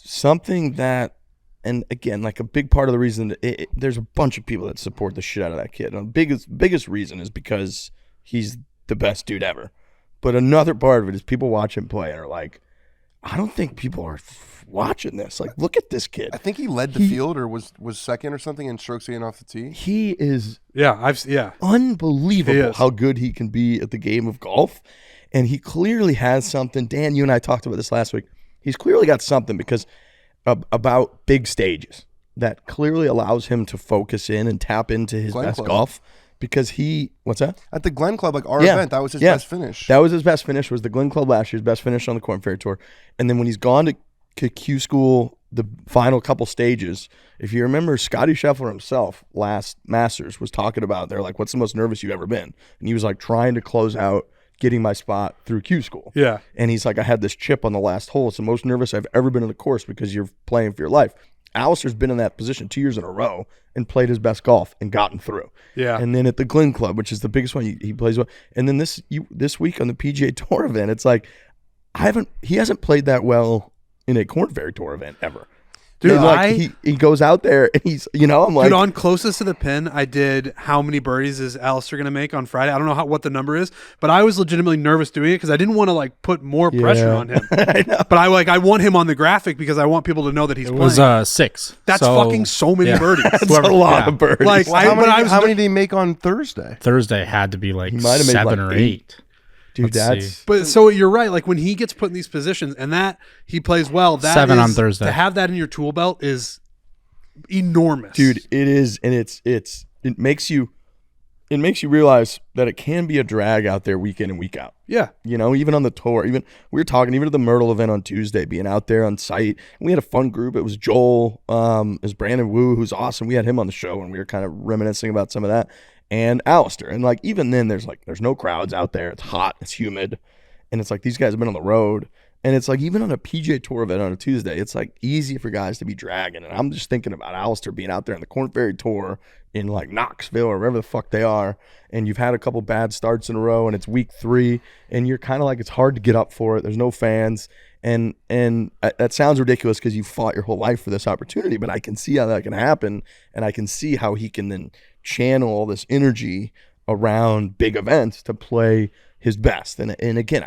something that, and again, like a big part of the reason there's a bunch of people that support the shit out of that kid. And the biggest reason is because he's the best dude ever. But another part of it is people watch him play and are like, I don't think people are watching this. Like, look at this kid. I think he led the field or was second or something in strokes gained off the tee. He is He unbelievable is. how good he can be at the game of golf. And he clearly has something. Dan, you and I talked about this last week. He's clearly got something because about big stages that clearly allows him to focus in and tap into his Glen best Club. golf. Because what's that? At the Glen Club, like our event, that was his best finish. That was his best finish, was the Glen Club last year's best finish on the Corn Ferry Tour. And then when he's gone to Q School, the final couple stages, if you remember, Scottie Scheffler himself last Masters was talking about, they're like, what's the most nervous you've ever been? And he was like trying to close out getting my spot through Q School. Yeah. And he's like, I had this chip on the last hole. It's the most nervous I've ever been on the course because you're playing for your life. Alistair's been in that position 2 years in a row and played his best golf and gotten through. Yeah. And then at the Glen Club, which is the biggest one, he plays well. And then this week on the PGA Tour event, it's like he hasn't played that well in a Corn Ferry Tour event ever. Dude, he goes out there and he's, I'm like, dude, on closest to the pin, I did how many birdies is Alistair going to make on Friday? I don't know what the number is, but I was legitimately nervous doing it because I didn't want to like put more pressure on him. I know. But I want him on the graphic because I want people to know that he's It playing. was 6. That's fucking so many birdies. That's a lot of birdies. Like, how many did he make on Thursday? Thursday had to be like might have made 7 like or 8. Dude, Let's see. But so you're right. Like when he gets put in these positions and that he plays well, that 7 on is- Thursday. To have that in your tool belt is enormous, dude, it is, and it makes you realize that it can be a drag out there week in and week out. Yeah. Even on the tour, even we were talking even at the Myrtle event on Tuesday, being out there on site. We had a fun group. It was Joel, it was Brandon Wu, who's awesome. We had him on the show and we were kind of reminiscing about some of that. And Alistair. And like even then there's no crowds out there. It's hot, it's humid. And it's like these guys have been on the road. And it's like even on a PGA Tour event on a Tuesday, it's like easy for guys to be dragging. And I'm just thinking about Alistair being out there on the Corn Ferry Tour in like Knoxville or wherever the fuck they are. And you've had a couple bad starts in a row and it's week 3 and you're kind of like, it's hard to get up for it. There's no fans. And that sounds ridiculous because you fought your whole life for this opportunity, but I can see how that can happen. And I can see how he can then channel all this energy around big events to play his best. And again,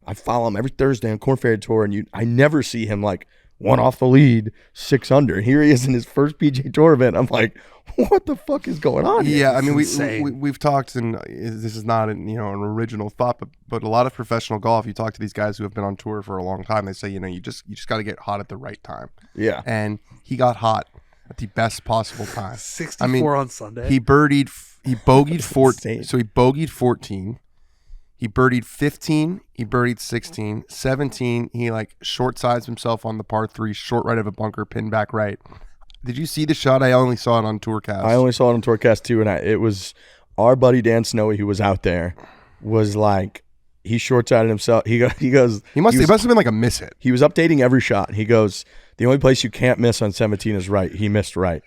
I follow him every Thursday on Corn Ferry Tour, and I never see him like one off the lead, 6 under. Here he is in his first PGA Tour event. I'm like, what the fuck is going on here? Yeah, I mean, we've talked, and this is not an original thought, but a lot of professional golf, you talk to these guys who have been on tour for a long time, they say, you just got to get hot at the right time. Yeah. And he got hot at the best possible time. 64 on Sunday. He bogeyed 14. insane. So he bogeyed 14. He birdied 15. He birdied 16. 17, he like short sides himself on the par 3, short right of a bunker, pin back right. Did you see the shot? I only saw it on Tourcast. I only saw it on Tourcast too, and it was our buddy Dan Snowy who was out there. Was like he short sided himself. He goes. He must have been like a miss hit. He was updating every shot. He goes, the only place you can't miss on 17 is right. He missed right.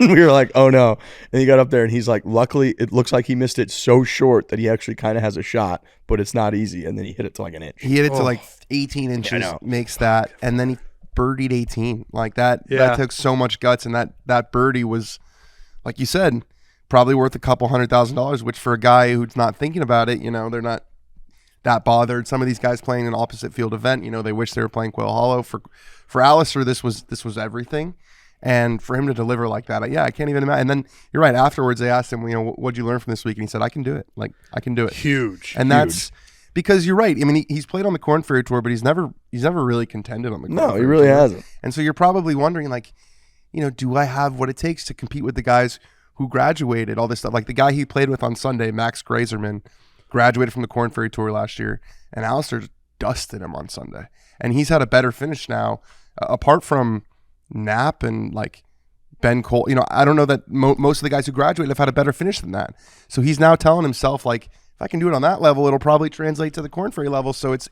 And we were like, oh no. And he got up there and he's like, luckily it looks like he missed it so short that he actually kind of has a shot, but it's not easy. And then he hit it to like an inch. He hit it to like 18 inches, makes that, and then he birdied 18. Like that took so much guts, and that birdie was, like you said, probably worth a couple $100,000, which for a guy who's not thinking about it, they're not that bothered. Some of these guys playing an opposite field event, they wish they were playing Quail Hollow. For Alistair, this was everything, and for him to deliver like that, I can't even imagine. And then you're right. Afterwards, they asked him, what'd you learn from this week? And he said, I can do it. Like I can do it. Huge. And that's because you're right. I mean, he's played on the Corn Ferry Tour, but he's never really contended on the Corn Ferry No, he really Tour. hasn't. And so you're probably wondering, like, do I have what it takes to compete with the guys who graduated, all this stuff? Like the guy he played with on Sunday, Max Grazerman, graduated from the Korn Ferry Tour last year, and Alistair just dusted him on Sunday. And he's had a better finish now, apart from Knapp and like Ben Cole. I don't know that most of the guys who graduated have had a better finish than that. So he's now telling himself, like, if I can do it on that level, it'll probably translate to the Korn Ferry level. So it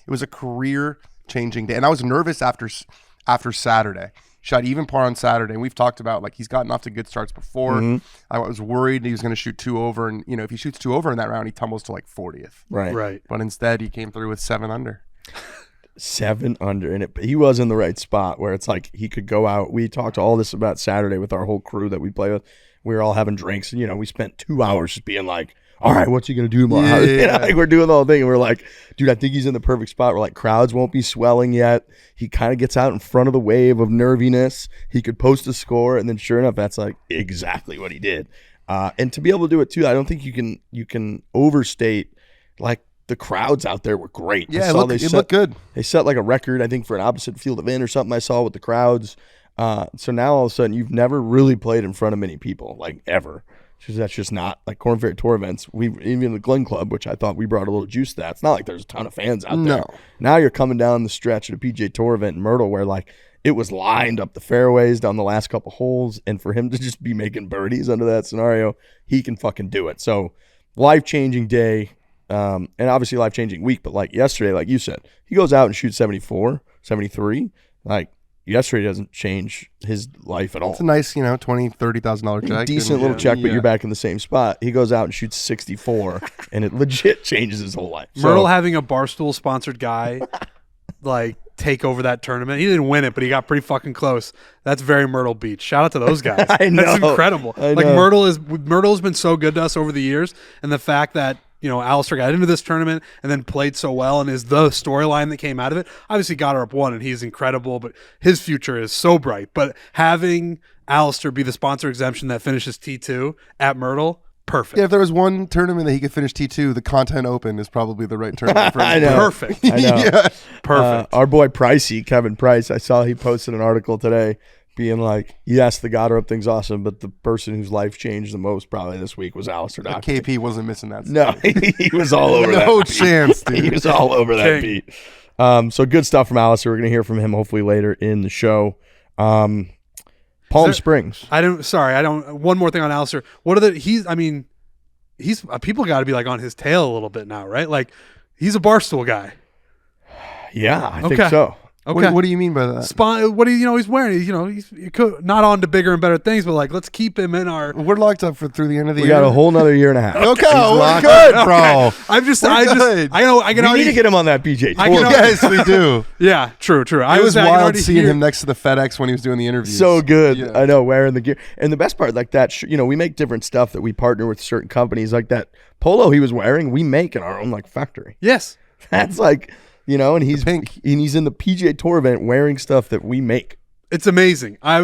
was a career-changing day. And I was nervous after Saturday. Shot even par on Saturday. And we've talked about, like, he's gotten off to good starts before. Mm-hmm. I was worried he was going to shoot 2 over. And, if he shoots 2 over in that round, he tumbles to like 40th. Right. But instead, he came through with 7 under. 7 under, and he was in the right spot where it's like he could go out. We talked all this about Saturday with our whole crew that we play with. We were all having drinks, and we spent 2 hours just being like, all right, what's he gonna do tomorrow? Yeah. Like we're doing the whole thing, and we're like, dude, I think he's in the perfect spot where like crowds won't be swelling yet. He kind of gets out in front of the wave of nerviness. He could post a score, and then sure enough, that's like exactly what he did. And to be able to do it too, I don't think you can overstate like. The crowds out there were great. Yeah, it looked good. They set like a record, I think, for an opposite field event or something I saw with the crowds. So now all of a sudden, you've never really played in front of many people, like ever. Because that's just not like Korn Ferry Tour events. Even the Glen Club, which I thought we brought a little juice to that. It's not like there's a ton of fans out there. No. Now you're coming down the stretch at a PGA Tour event in Myrtle where like it was lined up the fairways down the last couple holes. And for him to just be making birdies under that scenario, he can fucking do it. So life-changing day. And obviously life-changing week, but like yesterday, like you said, he goes out and shoots 74, 73. Like yesterday doesn't change his life at all. It's a nice, $20,000, $30,000 check. Decent little check, but you're back in the same spot. He goes out and shoots 64, and it legit changes his whole life. Myrtle having a Barstool sponsored guy like take over that tournament. He didn't win it, but he got pretty fucking close. That's very Myrtle Beach. Shout out to those guys. I know. That's incredible. I like know. Myrtle's been so good to us over the years, and the fact that Alistair got into this tournament and then played so well and is the storyline that came out of it. Obviously got her up 1 and he's incredible, but his future is so bright. But having Alistair be the sponsor exemption that finishes T2 at Myrtle, perfect. Yeah, if there was one tournament that he could finish T2, the Content Open is probably the right tournament for him. I know. Perfect. I know. Yeah. Perfect. Our boy Pricey, Kevin Price, I saw he posted an article today being like, yes, the got her up thing's awesome, but the person whose life changed the most probably this week was Alistair Docherty. KP wasn't missing that. No, he was all over that. No chance, dude. He was all over that beat. So good stuff from Alistair. We're going to hear from him hopefully later in the show. Palm Springs. One more thing on Alistair. He's people got to be like on his tail a little bit now, right? Like he's a Barstool guy. Yeah, I think so. Okay. What do you mean by that? What do he's wearing? He's not on to bigger and better things, but like let's keep him in our. We're locked up through the end of the We year. got a whole nother year and a half. Okay, we're good, bro. I We need to get him on that PGA Tour. Yes, we do. Yeah, true. It was wild seeing him next to the FedEx when he was doing the interviews. So good. Yeah. I know, wearing the gear. And the best part, like that, we make different stuff that we partner with certain companies. Like that polo he was wearing, we make in our own like factory. Yes. That's like, and he's pink. And he's in the PGA Tour event wearing stuff that we make. It's amazing. I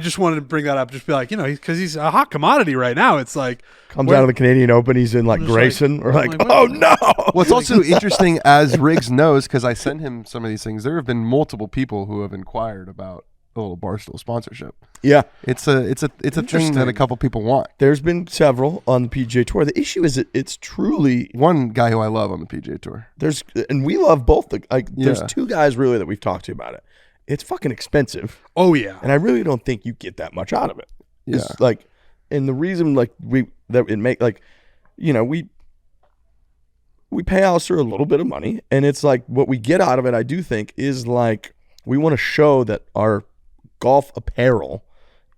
just wanted to bring that up, just be like, because he's a hot commodity right now. It's like comes out of the Canadian Open, he's in like Grayson. We're like, oh no. Well, it's also interesting, as Riggs knows, because I send him some of these things. There have been multiple people who have inquired about a little Barstool sponsorship. Yeah, it's a thing that a couple people want. There's been several on the PGA Tour. The issue is it's truly one guy who I love on the PGA Tour. And we love both. There's 2 guys really that we've talked to about it. It's fucking expensive. Oh yeah, and I really don't think you get that much out of it. Yeah, it's like, and the reason we pay Alistair a little bit of money, and it's like what we get out of it. I do think is like we want to show that our golf apparel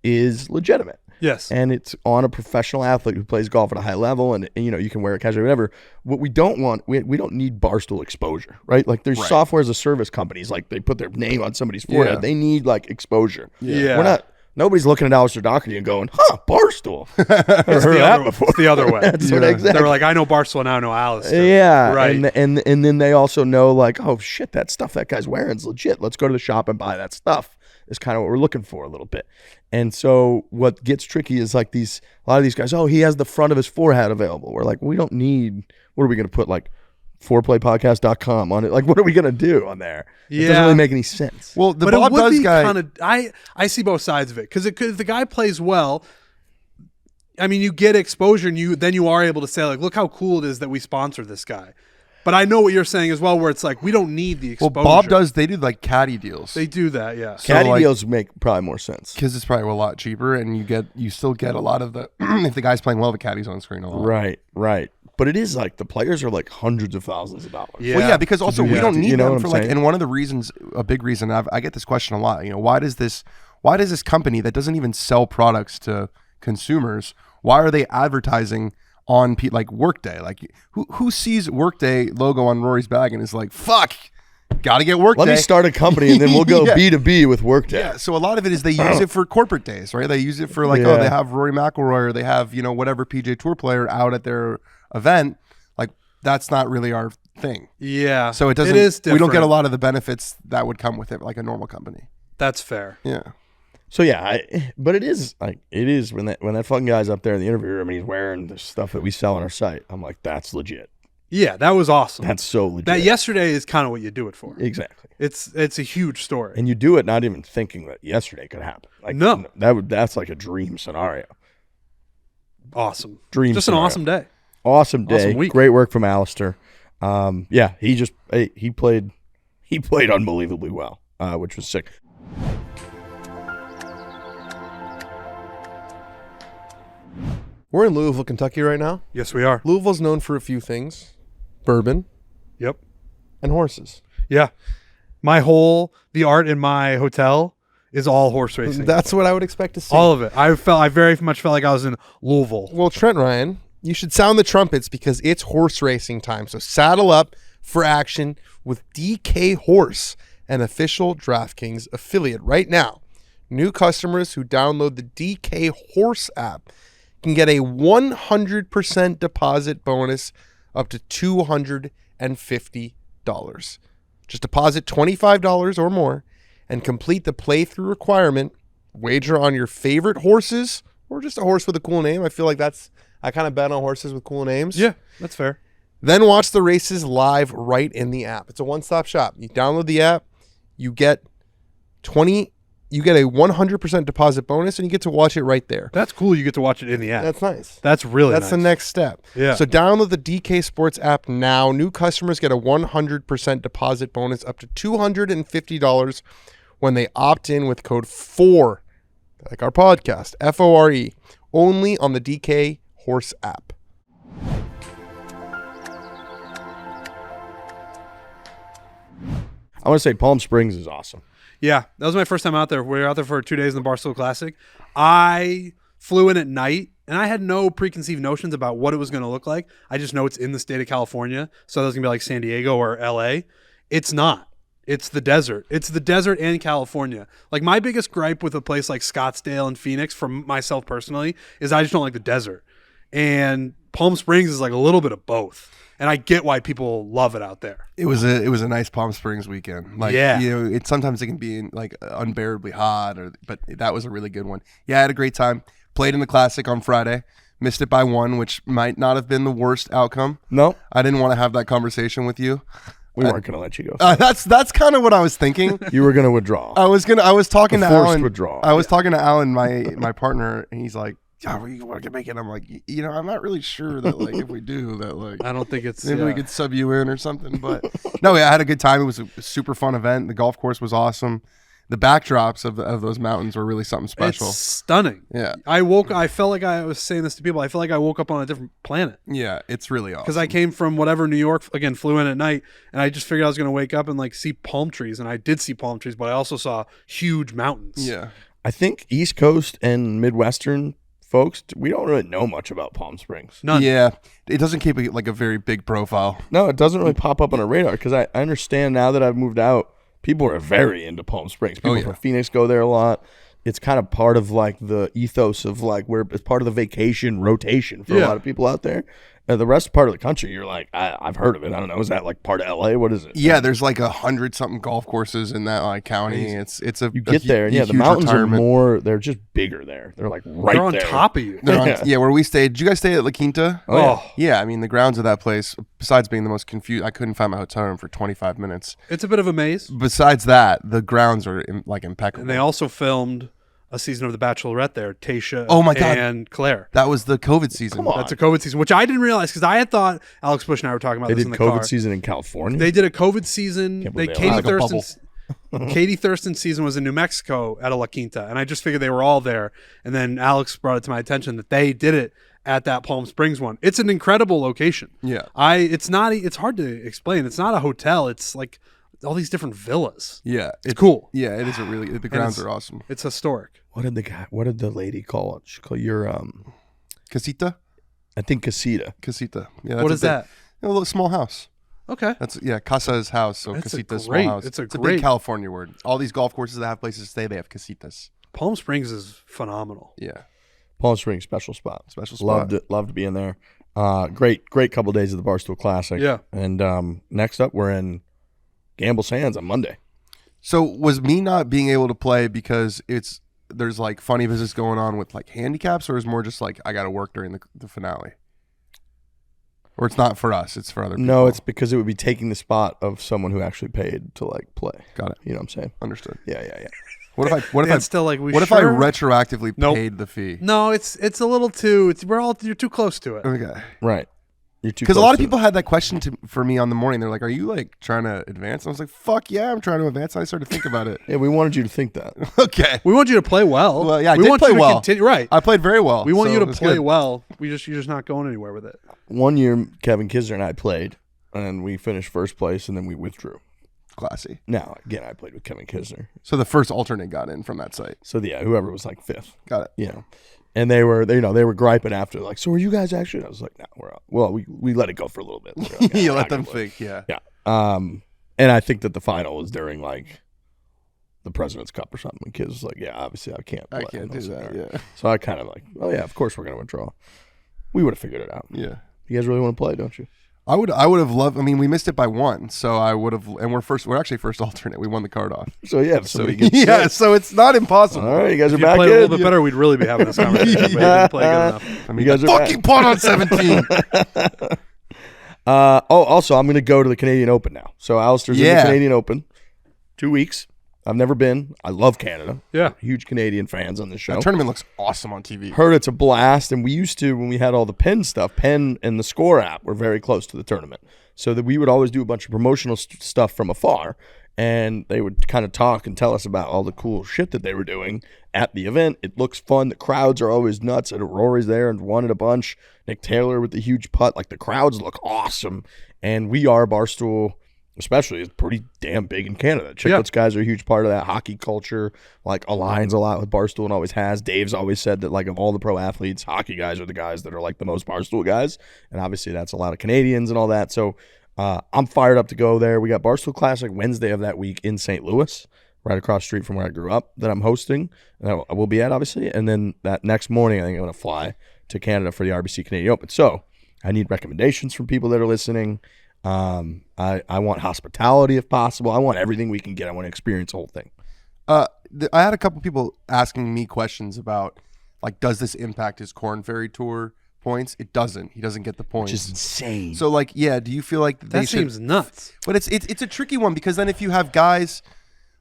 is legitimate. Yes. And it's on a professional athlete who plays golf at a high level, and you can wear it casually, whatever. What we don't want, we don't need Barstool exposure, right? Like there's software as a service companies, like they put their name on somebody's forehead. Yeah. They need like exposure. Yeah. Nobody's looking at Alistair Docherty and going, Barstool. I've heard that before. It's the other way. That's what exactly. They were like, I know Barstool, now I know Alistair. Yeah. Right. And then they also know like, oh shit, that stuff that guy's wearing is legit. Let's go to the shop and buy that stuff. Is kind of what we're looking for a little bit. And so what gets tricky is like a lot of these guys, he has the front of his forehead available. We're like, we don't need, what are we going to put like foreplaypodcast.com on it. Like, what are we gonna do on there? It doesn't Yeah. really make any sense. Well, the but Bob it would Does be guy. kind of. I see both sides of it because if the guy plays well, I mean, you get exposure, and you are able to say like, look how cool it is that we sponsor this guy. But I know what you're saying as well, where it's like we don't need the Well, exposure. Bob Does. They do like caddy deals. They do that, yeah. Caddy like- deals make probably more sense. Because it's probably a lot cheaper, and you still get a lot of the if the guy's playing well, the caddy's on screen a lot. Right. But it is like the players are like hundreds of thousands of dollars. Yeah. Well, yeah, because also we don't need You know them what for I'm like, saying? and one of the reasons, a big reason, I get this question a lot. You know, why does this company that doesn't even sell products to consumers, why are they advertising on like Workday? Like, who sees Workday logo on Rory's bag and is like, fuck, gotta get Workday. Let me start a company and then we'll go Yeah. B2B with Workday. Yeah, so a lot of it is they use it for corporate days, right? They use it for like, Yeah. they have Rory McIlroy or they have, whatever PGA Tour player out at their event. Like, that's not really our thing. Yeah. So it doesn't. It is we don't get a different. lot of the benefits that would come with it, like a normal company. That's fair. Yeah. So yeah, but it is when that fucking guy's up there in the interview room and he's wearing the stuff that we sell on our site. I'm like, that's legit. Yeah, that was awesome. That's so legit. That yesterday is kind of what you do it for. Exactly. It's a huge story. And you do it not even thinking that yesterday could happen. Like, No. that's like a dream scenario. Awesome. Dream Just scenario. an awesome day. Awesome day. Awesome week. Great work from Alistair. Yeah, he played unbelievably well, which was sick. We're in Louisville, Kentucky right now. Yes, we are. Louisville's known for a few things: bourbon Yep. and horses. Yeah. The art in my hotel is all horse racing. That's what I would expect to see. all of it. I very much felt like I was in Louisville. Well, Trent Ryan, you should sound the trumpets because it's horse racing time. So saddle up for action with DK Horse, an official DraftKings affiliate. Right now, new customers who download the DK Horse app can get a 100% deposit bonus up to $250. Just deposit $25 or more and complete the playthrough requirement. Wager on your favorite horses or just a horse with a cool name. I feel like I kind of bet on horses with cool names. Yeah, that's fair. Then watch the races live right in the app. It's a one-stop shop. You download the app, you get a 100% deposit bonus, and you get to watch it right there. That's cool. You get to watch it in the app. That's nice. That's really That's nice. the next step. Yeah. So download the DK Sports app now. New customers get a 100% deposit bonus up to $250 when they opt in with code FORE, like our podcast, FORE, only on the DK Horse app. I want to say Palm Springs is awesome. Yeah, that was my first time out there. We were out there for 2 days in the Barstool Classic. I flew in at night, and I had no preconceived notions about what it was going to look like. I just know it's in the state of California, so it was going to be like San Diego or LA. It's not. It's the desert. It's the desert and California. Like, my biggest gripe with a place like Scottsdale and Phoenix, for myself personally, is I just don't like the desert. And Palm Springs is like a little bit of both. And I get why people love it out there. It was a nice Palm Springs weekend. Like, Yeah. Sometimes it can be like unbearably hot, but that was a really good one. Yeah, I had a great time. Played in the Classic on Friday. Missed it by one, which might not have been the worst outcome. No, I didn't want to have that conversation with you. we weren't going to let you go. That's kind of what I was thinking. You were going to withdraw. I was talking A to forced Alan. withdrawal. I was talking to Alan, my partner, and he's like, "Yeah, we want to make it." I'm like, I'm not really sure that like if we do that, like I don't think it's... maybe we could sub you in or something. But no, yeah, I had a good time. It was a super fun event. The golf course was awesome. The backdrops of those mountains were really something special. It's stunning. Yeah, I felt like I was saying this to people. I feel like I woke up on a different planet. yeah, it's really awesome. Because I came from whatever New York, again, flew in at night, and I just figured I was going to wake up and like see palm trees, and I did see palm trees, but I also saw huge mountains. yeah, I think East Coast and Midwestern folks, we don't really know much about Palm Springs. None. yeah. It doesn't keep like a very big profile. No, it doesn't really pop up on our radar because I understand now that I've moved out, people are very into Palm Springs. People yeah. from Phoenix go there a lot. It's kind of part of like the ethos of like where it's part of the vacation rotation for a Yeah. lot of people out there. The rest part of the country, you're like, I've heard of it. I don't know. Is that like part of LA? What is it? Yeah, there's like 100-something golf courses in that like county. It's a You get there, and the mountains are more. They're just bigger there. They're like right They're on there. top of you. Yeah, where we stayed. Did you guys stay at La Quinta? Oh, yeah. Yeah, I mean the grounds of that place. Besides being the most confused, I couldn't find my hotel room for 25 minutes. It's a bit of a maze. Besides that, the grounds are like impeccable. And they also filmed a season of The Bachelorette there, Tayshia Oh my God. and Claire. That was the COVID season. Come on. That's a COVID season, which I didn't realize because I had thought Alex Bush and I were talking about They this did in the COVID car. season in California. They did a COVID season. Can't They believe they allowed Katie it. Like a Thurston's Katie Thurston's season was in New Mexico at a La Quinta, and I just figured they were all there. And then Alex brought it to my attention that they did it at that Palm Springs one. It's an incredible location. Yeah. It's hard to explain. It's not a hotel. It's like all these different villas. Yeah, It's cool. Yeah, it is a really. The grounds are awesome. It's historic. What did the lady call it? She called your Casita. I think casita. Casita. Yeah. That's What a is big- that? A little small house. Okay. That's Casa is house, so That's a casita is great- small house. it's a a great- big California word. All these golf courses that have places to stay, they have casitas. Palm Springs is phenomenal. Yeah, Palm Springs, special spot. special spot. Loved to be in there. Great couple days of the Barstool Classic. Yeah. And next up, we're in Gamble Sands on Monday. So was me not being able to play because there's like funny business going on with like handicaps, or is more just like I got to work during the finale? Or it's not for us, it's for other people. No, it's because it would be taking the spot of someone who actually paid to like play. Got it. You know what I'm saying? Understood. Yeah. What if I It's still like we what if I sure? retroactively Nope. paid the fee? No, it's a little too. You're too close to it. Okay. Right. You're too Because a close lot of to it. people had that question for me on the morning. They're like, "Are you like trying to advance?" And I was like, "Fuck yeah, I'm trying to advance." And I started to think about it. Yeah, we wanted you to think that. Okay. We want you to play well. Well, yeah, I we did want play you to well. Continue, right. I played very well. We want so you to it's play good. well. You're just not going anywhere with it. One year, Kevin Kisner and I played, and we finished first place, and then we withdrew. Classy. Now, again, I played with Kevin Kisner. So the first alternate got in from that site. So, yeah, whoever was like fifth. Got it. You know. And they were griping after, like, so are you guys actually? I was like, no, we're out. Well, we let it go for a little bit. We're like, You we're let not them gonna play. think, yeah. Yeah. And I think that the final was during, like, the President's Cup or something. The kids was like, yeah, obviously I can't play. I can't And do was that. like, Yeah. So I kind of like, oh, yeah, of course we're going to withdraw. We would have figured it out. Yeah. You guys really want to play, don't you? I would have loved. I mean, we missed it by one, so I would have. And we're actually first alternate. We won the card off. So, yeah, if So somebody gets yeah, sick- so it's not impossible. All right, you guys are If you back played a in. little bit better, we'd really be having this conversation. But you didn't play good enough. I mean, You guys are back. fucking pot on 17. Also, I'm going to go to the Canadian Open now. So Alistair's in the Yeah. Canadian Open. 2 weeks. I've never been. I love Canada. Yeah. Huge Canadian fans on this show. That tournament looks awesome on TV. Heard it's a blast, and we used to, when we had all the Penn stuff, Penn and the Score app were very close to the tournament. So that we would always do a bunch of promotional stuff from afar, and they would kind of talk and tell us about all the cool shit that they were doing at the event. It looks fun. The crowds are always nuts. And Rory's there and won it a bunch. Nick Taylor with the huge putt. Like, the crowds look awesome. And we are, Barstool especially, is pretty damn big in Canada. Chicklets guys are a huge part of that. Hockey culture, like, aligns a lot with Barstool and always has. Dave's always said that, like, of all the pro athletes, hockey guys are the guys that are, like, the most Barstool guys. And obviously that's a lot of Canadians and all that. So I'm fired up to go there. We got Barstool Classic Wednesday of that week in St. Louis, right across the street from where I grew up, that I'm hosting. And I will be at, obviously. And then that next morning, I think I'm going to fly to Canada for the RBC Canadian Open. So I need recommendations from people that are listening. I want hospitality if possible. I want everything we can get. I want to experience the whole thing. I had a couple people asking me questions about, like, does this impact his Corn Ferry Tour points? It doesn't. He doesn't get the points. Which is insane. So, like, yeah, do you feel like they That seems nuts. But it's a tricky one, because then if you have guys,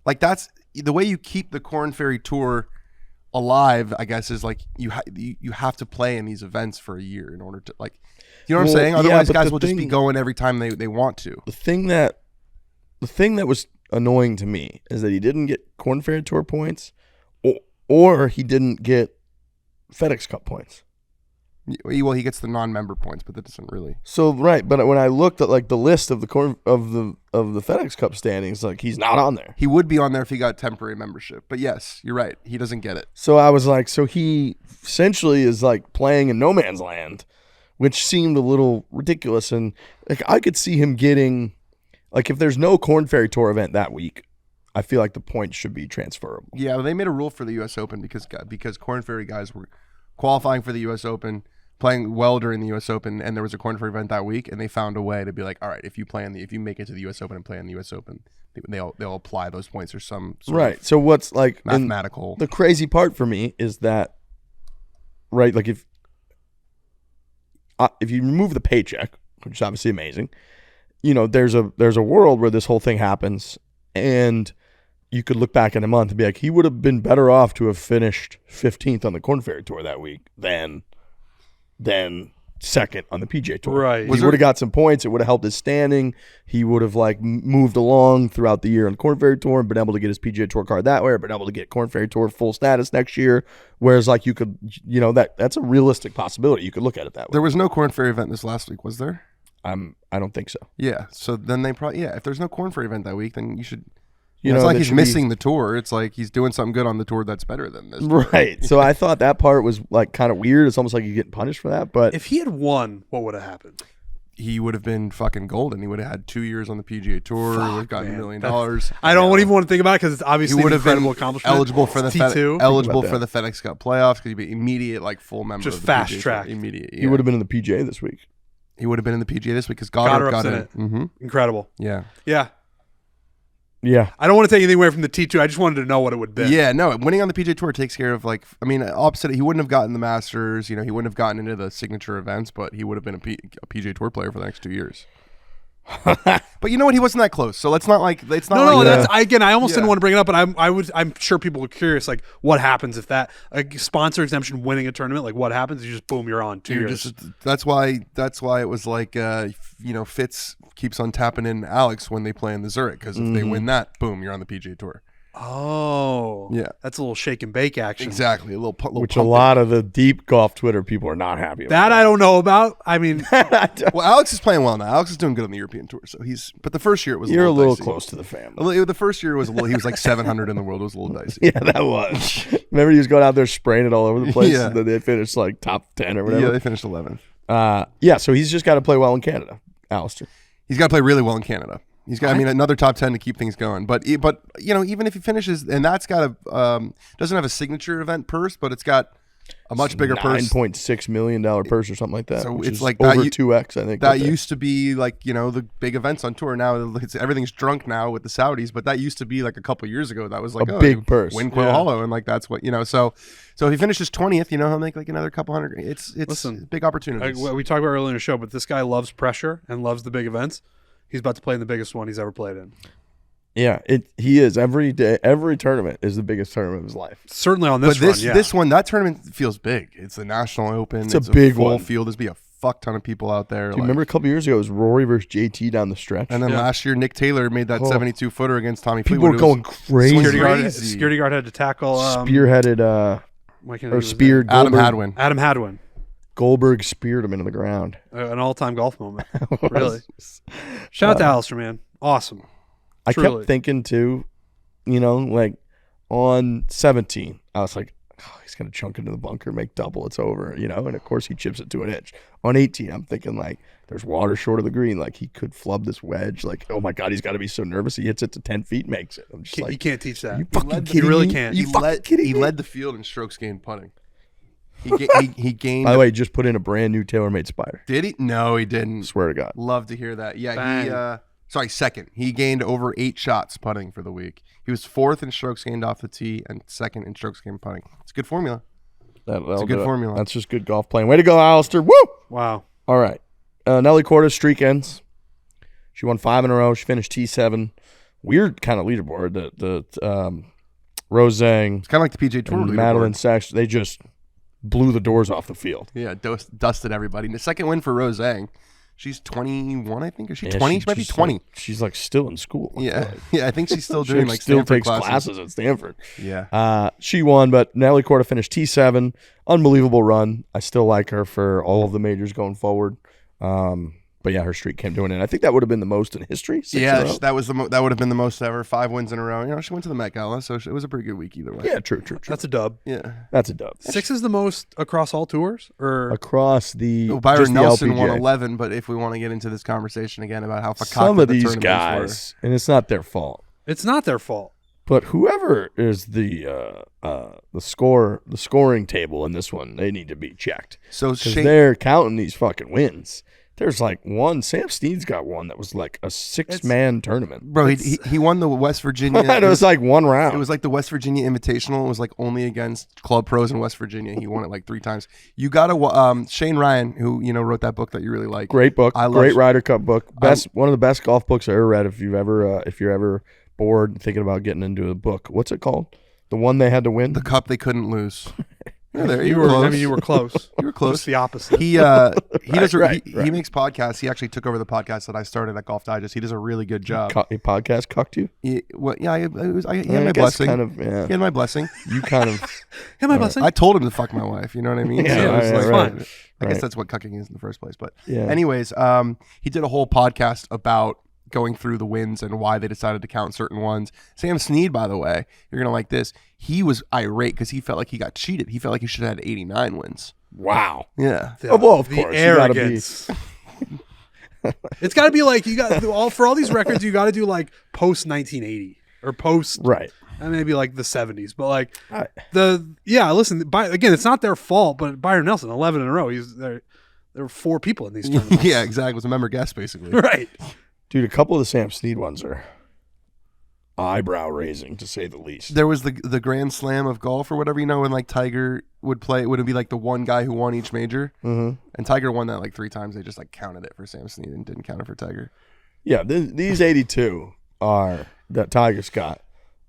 like, that's the way you keep the Corn Ferry Tour alive, I guess, is like you have to play in these events for a year in order to, like, you know what I'm saying? Otherwise, but guys the will just be thing- going every time they want to. The thing that was annoying to me is that he didn't get Corn Ferry Tour points, or he didn't get FedEx Cup points. Well, he gets the non-member points, but that doesn't really. So right, but when I looked at, like, the list of the FedEx Cup standings, like, he's not on there. He would be on there if he got temporary membership. But yes, you're right. He doesn't get it. So I was like, so he essentially is, like, playing in no man's land, which seemed a little ridiculous. And, like, I could see him getting, like, if there's no Corn Ferry Tour event that week, I feel like the points should be transferable. Yeah, they made a rule for the U.S. Open because Corn Ferry guys were qualifying for the U.S. Open, playing well during the U.S. Open, and there was a Corn Ferry event that week, and they found a way to be like, all right, if you make it to the U.S. Open and play in the U.S. Open, they'll apply those points or some sort of So what's like mathematical. The crazy part for me is that, right? Like if you remove the paycheck, which is obviously amazing, there's a world where this whole thing happens, and you could look back in a month and be like, he would have been better off to have finished 15th on the Corn Ferry Tour that week than second on the PGA Tour. Right. He would have got some points. It would have helped his standing. He would have moved along throughout the year on Corn Ferry Tour and been able to get his PGA Tour card that way, or been able to get Corn Ferry Tour full status next year. Whereas you could, that's a realistic possibility. You could look at it that way. There was no Corn Ferry event this last week, was there? I don't think so. Yeah. So then they probably if there's no Corn Ferry event that week, then you should. It's like he's missing the tour. It's like he's doing something good on the tour that's better than this. Right. So I thought that part was kind of weird. It's almost like you're getting punished for that. But if he had won, what would have happened? He would have been fucking golden. He would have had 2 years on the PGA Tour. He would have gotten $1 million. I don't even want to think about it because it's obviously He would an have been incredible accomplishment. eligible for the T2. eligible for the FedEx Cup playoffs because he'd be immediate full member. Just of the fast PGA track. Tour. Immediate. he would have been in the PGA this week. He would have been in the PGA this week because Goddard got in in. it. Mm-hmm. Incredible. Yeah. Yeah. Yeah. I don't want to take anything away from the T2. I just wanted to know what it would be. Yeah, no, winning on the PGA Tour takes care of opposite. He wouldn't have gotten the Masters. He wouldn't have gotten into the signature events, but he would have been a PGA Tour player for the next 2 years. But you know what? He wasn't that close. So let's not it's not. No. like, That's I almost didn't Yeah. want to bring it up, but I'm sure people are curious. What happens if that sponsor exemption winning a tournament? What happens? You just boom, you're on 2 years. That's why it was Fitz keeps on tapping in Alex when they play in the Zurich because if they win that, boom, you're on the PGA Tour. Oh, Yeah. that's a little shake and bake action. Exactly, a little Which a lot of the deep golf Twitter people are not happy about. That I don't know about. I mean, Well, Alex is playing well now. Alex is doing good on the European Tour, so but the first year it was You're a little dicey. close to the family. The first year was he was 700 in the world. It was a little dicey. Yeah, that was. Remember he was going out there spraying it all over the place, Yeah. and then they finished top 10 or whatever. Yeah, they finished 11th. So he's just got to play well in Canada, Alistair. He's got to play really well in Canada. He's got, another top 10 to keep things going. But even if he finishes, and that's got doesn't have a signature event purse, but it's got a much bigger purse. $9.6 million purse or something like that. So which it's is like over that 2x, I think. That used to be the big events on tour. Now everything's drunk now with the Saudis, but that used to be a couple years ago. That was a big purse. Win Quail Hollow, and that's what So if he finishes 20th, he'll make another couple hundred. It's Listen, big opportunities. we talked about earlier in the show, but this guy loves pressure and loves the big events. He's about to play in the biggest one he's ever played in. Yeah, he is. Every day, every tournament is the biggest tournament of his life. Certainly on this this one, that tournament feels big. It's the National Open. It's a big full one. field. There's be a fuck ton of people out there. Do you remember a couple years ago, it was Rory versus JT down the stretch? And then last year, Nick Taylor made that 72-footer against Tommy People Fleetwood. were going crazy. Security guard had to tackle Spearheaded, speared Adam Goldberg. Hadwin. Goldberg speared him into the ground. An all-time golf moment. Really. Shout out to Alistair, man. Awesome. I Truly. kept thinking too, on 17, I was like, he's going to chunk into the bunker, make double, it's over, and of course he chips it to an inch. On 18, I'm thinking there's water short of the green, he could flub this wedge, oh my God, he's got to be so nervous, he hits it to 10 feet, makes it. I'm just You can't teach that. you fucking kidding You really me? can't. You fucking kidding He me? led the field in strokes gained putting. He gained. By the way, he just put in a brand new TaylorMade Spider. Did he? No, he didn't. Swear to God. Love to hear that. Yeah, Bang. second. He gained over 8 shots putting for the week. He was 4th in strokes gained off the tee and 2nd in strokes gained putting. It's a good formula. It's a good formula. That's just good golf playing. Way to go, Alistair. Woo! Wow. All right. Nelly Korda's streak ends. She won 5 in a row. She finished T7. Weird kind of leaderboard. The Rose Zhang, It's kind of like the PGA Tour. and leaderboard. Madeline Sachs, they just blew the doors off the field. Yeah, dusted everybody. And the second win for Rose Zhang. She's 21, I think. Is she 20? She might be 20. She's still in school. Yeah, I think she's still She doing still Stanford takes classes at Stanford. Yeah. She won, but Nelly Korda finished T7. Unbelievable run. I still like her for all of the majors going forward. But yeah, her streak came to an end. I think that would have been the most in history. 6 in a Yeah, row. that would have been the most ever. 5 wins in a row. She went to the Met Gala, so it was a pretty good week either way. Yeah, true. That's a dub. Yeah. That's a dub. 6 is the most across all tours? Or Across the just Byron the Nelson LPGA. won 11, but if we want to get into this conversation again about how Some fakakta of the these tournaments guys, and it's not their fault. it's not their fault. But whoever is the scoring table in this one, they need to be checked. So because they're counting these fucking wins. There's like one. Sam Snead's got one that was like a 6-man tournament. Bro, he won the West Virginia. It was like one round. It was like the West Virginia Invitational. It was like only against club pros in West Virginia. He won it like 3 times. You got to Shane Ryan, who wrote that book that you really like. Great book. Great Ryder Cup book. One of the best golf books I ever read. If you're ever bored and thinking about getting into a book, what's it called? The one they had to win. The cup they couldn't lose. Yeah, there you were close. I mean, you were close. You were close. Just the opposite. He does. He makes podcasts. He actually took over the podcast that I started at Golf Digest. He does a really good job. A podcast cucked you? He had my blessing. Kind of, yeah. He had my blessing. You kind of. Had my blessing. I told him to fuck my wife. You know what I mean? Yeah, so it was right. I guess that's what cucking is in the first place. But yeah. Anyways, he did a whole podcast about going through the wins and why they decided to count certain ones. Sam Snead, by the way, you're gonna like this. He was irate because he felt like he got cheated. He felt like he should have had 89 wins. Wow. Yeah. Well, of course. The arrogance. It's got to be like you got for all these records. You got to do like post 1980 or post right. And maybe like the 70s, but like listen. Again, it's not their fault. But Byron Nelson, 11 in a row. There were 4 people in these tournaments. Yeah, exactly. It was a member guest basically. Right. Dude, a couple of the Sam Snead ones are eyebrow raising, to say the least. There was the Grand Slam of golf or whatever, when like Tiger would play, it would be like the one guy who won each major. Mm-hmm. And Tiger won that like 3 times. They just like counted it for Sam Snead and didn't count it for Tiger. Yeah, these 82 that Tiger's got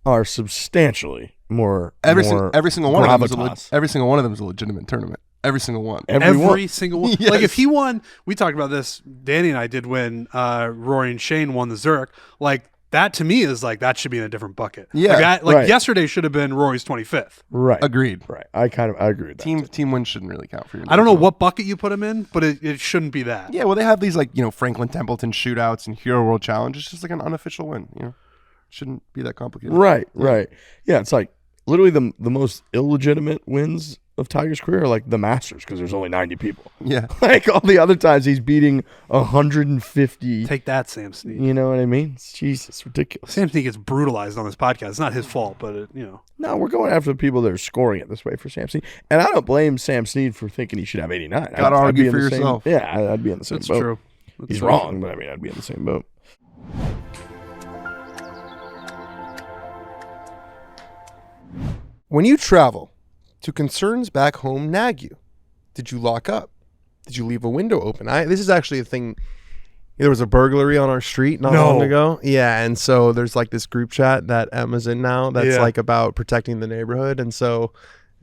are substantially more. Every single one of them every single one of them is a legitimate tournament. Every single one. Every single one. Yes. Like if he won, we talked about this. Danny and I did when Rory and Shane won the Zurich. Like that to me is like that should be in a different bucket. Yeah. Like yesterday should have been Rory's 25th. Right. Agreed. Right. I agree with that. Team wins shouldn't really count for you. I don't know what bucket you put him in, but it shouldn't be that. Yeah. Well, they have these like Franklin Templeton shootouts and Hero World Challenge. It's just like an unofficial win. Shouldn't be that complicated. Right. Yeah. It's like literally the most illegitimate wins of Tiger's career are like the Masters because there's only 90 people. Yeah. Like all the other times he's beating 150. Take that, Sam Snead. You know what I mean? It's ridiculous. Sam Snead gets brutalized on this podcast. It's not his fault, but No, we're going after the people that are scoring it this way for Sam Snead. And I don't blame Sam Snead for thinking he should have 89. Gotta argue for yourself. I'd be in the same boat. That's true. He's wrong, but I mean, I'd be in the same boat. When you travel, do concerns back home nag you? Did you lock up? Did you leave a window open? This is actually a thing. There was a burglary on our street not long ago. Yeah, and so there's like this group chat that Emma's in now that's like about protecting the neighborhood, and so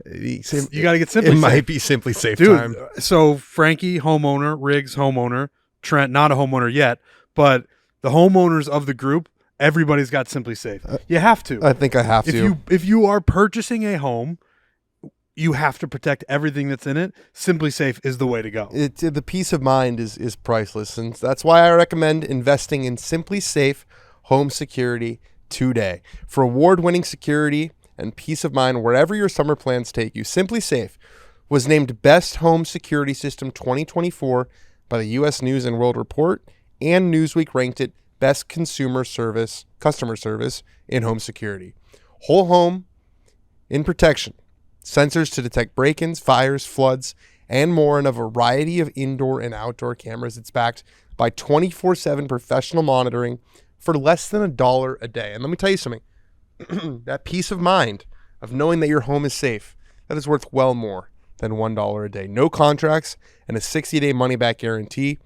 you got to get Simply Safe. It might be Simply Safe Dude, time. So Frankie, homeowner, Riggs, homeowner, Trent, not a homeowner yet, but the homeowners of the group, everybody's got Simply Safe. You have to. I think I have to. If you are purchasing a home, you have to protect everything that's in it. Simply Safe is the way to go. The peace of mind is priceless, and that's why I recommend investing in Simply Safe home security today. For award-winning security and peace of mind wherever your summer plans take you, Simply Safe was named Best Home Security System 2024 by the U.S. News and World Report, and Newsweek ranked it Best customer service in home security. Whole home in protection. Sensors to detect break-ins, fires, floods, and more, and a variety of indoor and outdoor cameras. It's backed by 24/7 professional monitoring for less than $1 a day. And let me tell you something. That peace of mind of knowing that your home is safe, that is worth well more than $1 a day. No contracts and a 60-day money-back guarantee.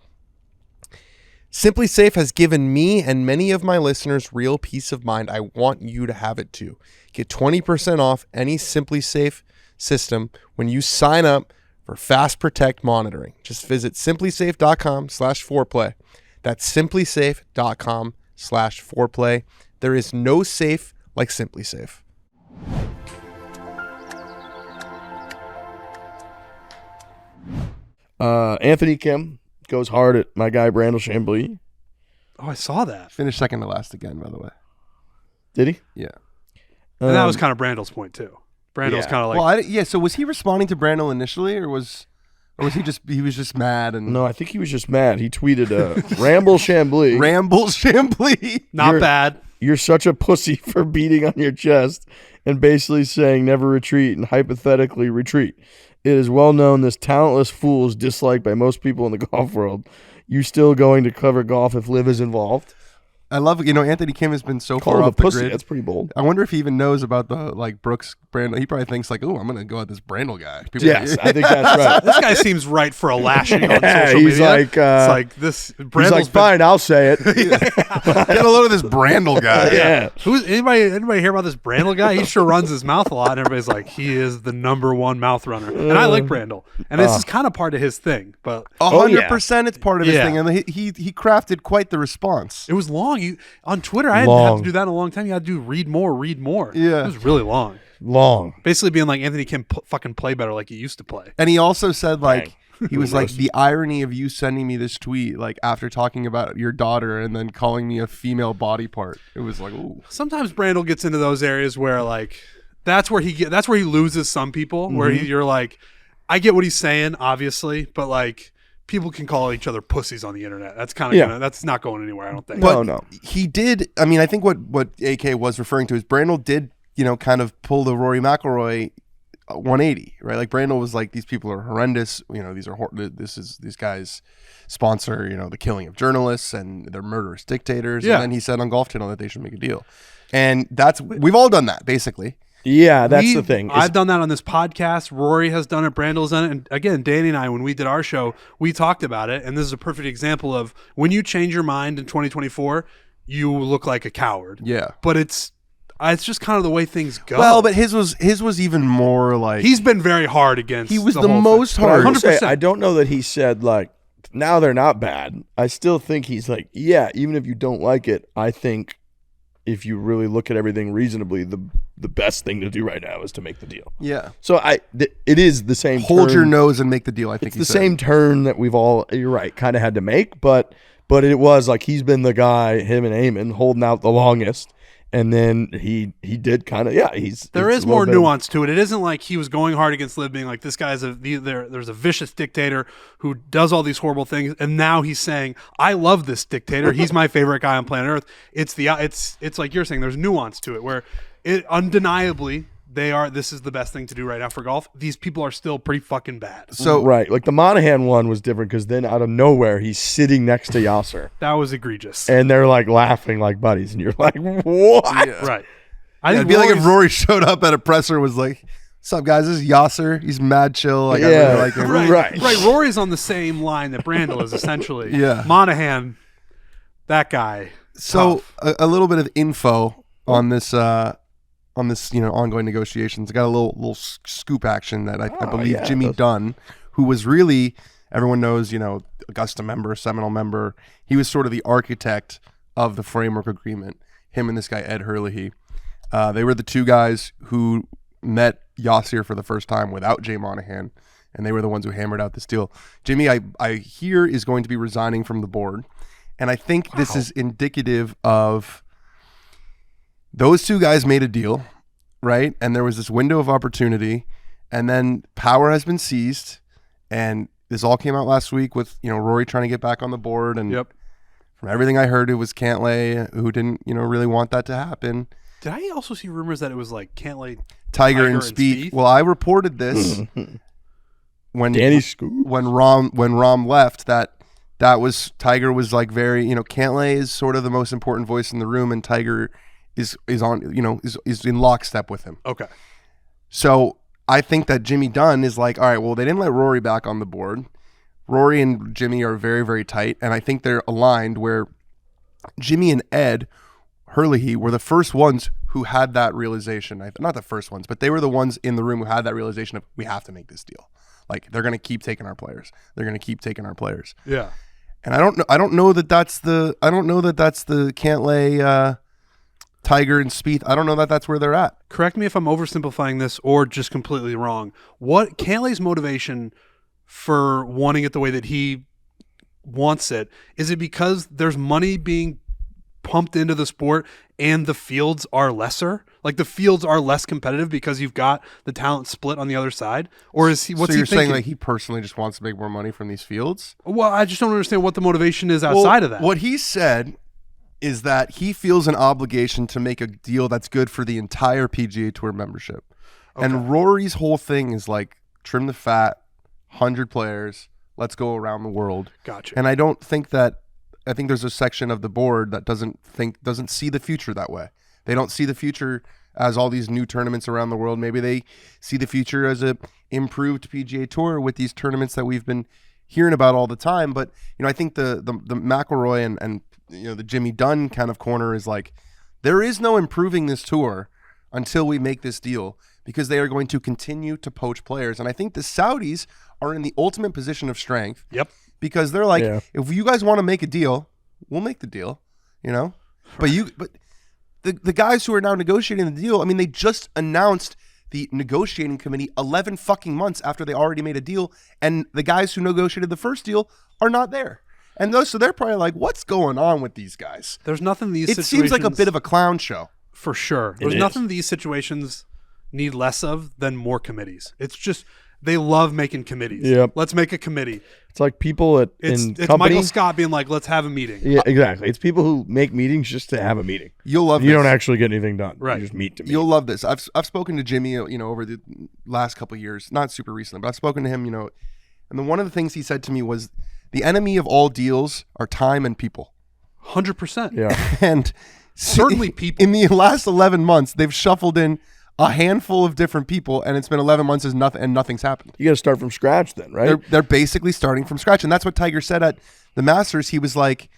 Simply Safe has given me and many of my listeners real peace of mind. I want you to have it too. Get 20% off any Simply Safe system when you sign up for Fast Protect monitoring. Just visit simplysafe.com/foreplay. That's simplysafe.com/foreplay. There is no safe like Simply Safe. Anthony Kim goes hard at my guy Brandel Chambly. Oh, I saw that. Finished second to last again, by the way. Did he? Yeah. And that was kind of Brandel's point too. Brandel's kind of like, well, so was he responding to Brandel initially, or was he just mad? And No, I think he was just mad. He tweeted Ramble Chambly. Ramble Chambly. not bad. you're such a pussy for beating on your chest and basically saying never retreat and hypothetically retreat. It is well known this talentless fool is disliked by most people in the golf world. You still going to cover golf if Liv is involved? I love, Anthony Kim has been so Call far him a off the pussy. grid. That's pretty bold. I wonder if he even knows about the Brooks Brandel. He probably thinks like, oh, I'm gonna go at this Brandel guy. Yes, I think that's right. This guy seems right for a lashing on Yeah, social he's media. like, it's like this. He's Brandel's like, fine, I'll say it. Get a load of this Brandel guy. Yeah. Who's anybody hear about this Brandel guy? He sure runs his mouth a lot, and everybody's like, he is the #1 mouth runner. And I like Brandel, and this is kind of part of his thing. But 100%, it's part of his Yeah. thing, and he crafted quite the response. it was long. On Twitter, I hadn't had to do that in a long time. You had to do read more. Yeah. It was really long. Long. Basically being like, Anthony Kim fucking play better like he used to play. And he also said like. Dang. He was like, the irony of you sending me this tweet, like after talking about your daughter and then calling me a female body part. It was like, ooh. Sometimes Brandel gets into those areas where like that's where he loses some people. Where you're like, I get what he's saying, obviously, but like people can call each other pussies on the internet. That's kind of that's not going anywhere. I don't think. But no. He did. I mean, I think what AK was referring to is Brandel did, kind of pull the Rory McIlroy 180, right? Like Brandel was like, these people are horrendous. These guys sponsor, the killing of journalists and they're murderous dictators. Yeah. And then he said on Golf Channel that they should make a deal. And we've all done that basically. Yeah, that's the thing. I've done that on this podcast. Rory has done it. Brandel's done it. And again, Danny and I, when we did our show, we talked about it. And this is a perfect example of when you change your mind in 2024, you look like a coward. Yeah. But it's just kind of the way things go. Well, but his was even more like he's been very hard against. he was the the whole most thing. But I hard. would say, 100%. I don't know that he said like, now they're not bad. I still think he's like, yeah, even if you don't like it, I think if you really look at everything reasonably, the best thing to do right now is to make the deal. Yeah. So it is the same. Hold turn. your nose and make the deal. I think It's the same turn that we've all, you're right, kind of had to make, but it was like he's been the guy, him and Eamon, holding out the longest. And then he did kind of, There is more nuance to it. It isn't like he was going hard against Liv, being like, this guy's there's a vicious dictator who does all these horrible things, and now he's saying, I love this dictator. He's my favorite guy on planet Earth. It's like you're saying, there's nuance to it where it undeniably this is the best thing to do right now for golf. These people are still pretty fucking bad. So right, like the Monahan one was different because then out of nowhere he's sitting next to Yasser, That was egregious. and they're like laughing like buddies, and you're like, what? Right. It'd be like if Rory showed up at a presser was like, "What's up, guys? This is Yasser. He's mad chill. Like, I really like him." Right. Rory's on the same line that Brandel is essentially. Yeah. Monahan, that guy. So tough. a little bit of info on this ongoing negotiations. I got a little scoop action that I believe Jimmy Dunne, who was really, everyone knows, Augusta member, Seminole member. He was sort of the architect of the framework agreement. Him and this guy Ed Herlihy. They were the two guys who met Yasser for the first time without Jay Monahan, and they were the ones who hammered out this deal. Jimmy, I hear, is going to be resigning from the board, and I think this is indicative of those two guys made a deal, right? And there was this window of opportunity, and then power has been seized, and this all came out last week with Rory trying to get back on the board, and from everything I heard, it was Cantlay who didn't really want that to happen. Did I also see rumors that it was like Cantlay, Tiger and Spieth? Well, I reported this when Danny Scoop. when Rom left that was Tiger was like very Cantlay is sort of the most important voice in the room, and Tiger is on is in lockstep with him. Okay. So I think that Jimmy Dunne is like, all right, well, they didn't let Rory back on the board. Rory and Jimmy are very, very tight, and I think they're aligned where Jimmy and Ed Herlihy were the first ones who had that realization. Not the first ones, but they were the ones in the room who had that realization of, we have to make this deal. Like, they're going to keep taking our players. They're going to keep taking our players. Yeah. And I don't know that that's the Cantlay, Tiger and Spieth. I don't know that that's where they're at. Correct me if I'm oversimplifying this or just completely wrong. What Cantlay's motivation for wanting it the way that he wants it, is it because there's money being pumped into the sport and the fields are lesser? Like the fields are less competitive because you've got the talent split on the other side? Or is he, what's so you're he thinking? saying like he personally just wants to make more money from these fields? Well, I just don't understand what the motivation is outside of that. What he said is that he feels an obligation to make a deal that's good for the entire PGA Tour membership. Okay. And Rory's whole thing is like, trim the fat, 100 players, let's go around the world. Gotcha. And I think there's a section of the board that doesn't see the future that way. They don't see the future as all these new tournaments around the world. Maybe they see the future as a improved PGA Tour with these tournaments that we've been hearing about all the time. But I think the McIlroy and the Jimmy Dunne kind of corner is like, there is no improving this tour until we make this deal, because they are going to continue to poach players. And I think the Saudis are in the ultimate position of strength. Yep. Because they're like, if you guys want to make a deal, we'll make the deal, But the guys who are now negotiating the deal, I mean, they just announced the negotiating committee 11 fucking months after they already made a deal, and the guys who negotiated the first deal are not there. And so they're probably like, what's going on with these guys? There's nothing these It situations... seems like a bit of a clown show. For sure. There's nothing these situations need less of than more committees. It's just... They love making committees. Yep. Let's make a committee. It's like people It's company. Michael Scott being like, let's have a meeting. Yeah, exactly. It's people who make meetings just to have a meeting. You'll love You this. don't actually get anything done. Right. You just meet to meet. You'll love this. I've spoken to Jimmy, over the last couple of years, not super recently, but I've spoken to him, and then one of the things he said to me was, the enemy of all deals are time and people. 100%. Yeah. And Certainly people. In the last 11 months, they've shuffled in a handful of different people, and it's been 11 months and nothing's happened. You got to start from scratch then, right? They're basically starting from scratch, and that's what Tiger said at the Masters. He was like,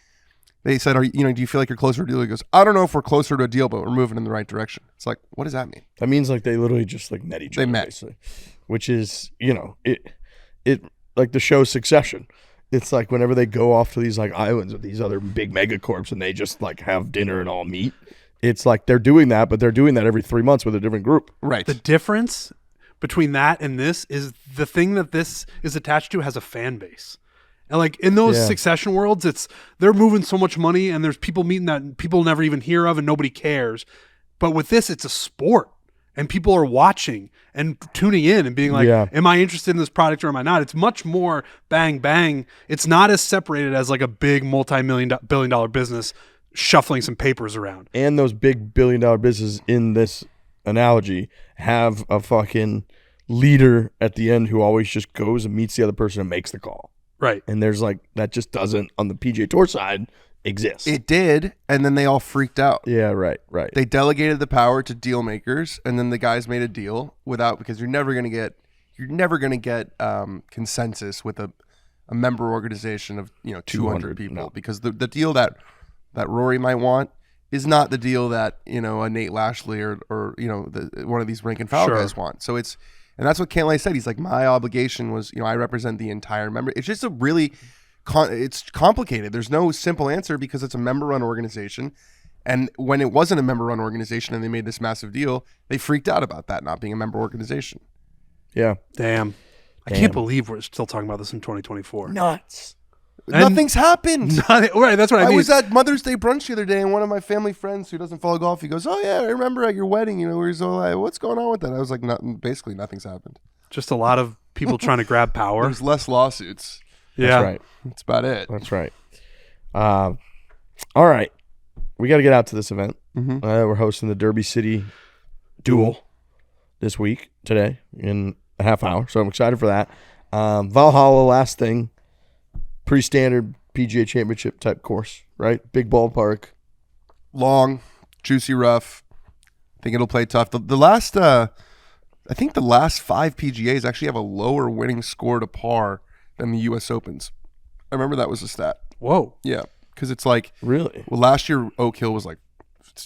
they said, do you feel like you're closer to a deal? He goes, I don't know if we're closer to a deal, but we're moving in the right direction. It's like, what does that mean? That means like they literally just like met each other. They met. Basically. Which is, it like the show Succession. It's like whenever they go off to these like islands with these other big megacorps and they just like have dinner and all meet. It's like they're doing that, but they're doing that every 3 months with a different group. Right. The difference between that and this is the thing that this is attached to has a fan base. And like in those Succession worlds, they're moving so much money and there's people meeting that people never even hear of and nobody cares. But with this, it's a sport and people are watching and tuning in and being like, am I interested in this product or am I not? It's much more bang, bang. It's not as separated as like a big multi-billion-dollar business shuffling some papers around. And those big billion-dollar businesses in this analogy have a fucking leader at the end who always just goes and meets the other person and makes the call. Right. And there's like, that just doesn't, on the PGA Tour side, exist. It did, and then they all freaked out. Yeah, right. They delegated the power to deal makers, and then the guys made a deal because you're never going to get consensus with a member organization of 200 people, no. because the deal that Rory might want is not the deal that a Nate Lashley or one of these rank and file guys want. So and that's what Cantlay said. He's like, my obligation was I represent the entire member. It's just a really it's complicated. There's no simple answer because it's a member-run organization. And when it wasn't a member-run organization and they made this massive deal, they freaked out about that not being a member organization. Yeah. Damn. I can't believe we're still talking about this in 2024. Nuts. Nothing's happened. Right, that's what I mean. I was at Mother's Day brunch the other day, and one of my family friends who doesn't follow golf, he goes, "Oh yeah, I remember at your wedding, where he's all like, what's going on with that?" I was like, basically nothing's happened. Just a lot of people trying to grab power. There's less lawsuits. Yeah, That's right. That's about it. That's right. All right. We got to get out to this event. Mm-hmm. We're hosting the Derby City Duel this week, today, in a half hour. So I'm excited for that. Valhalla, last thing. Pretty standard PGA Championship type course, right? Big ballpark. Long, juicy rough. I think it'll play tough. The last, I think the last 5 PGAs actually have a lower winning score to par than the U.S. Opens. I remember that was a stat. Whoa. Yeah, because it's like, Really? well, last year Oak Hill was like,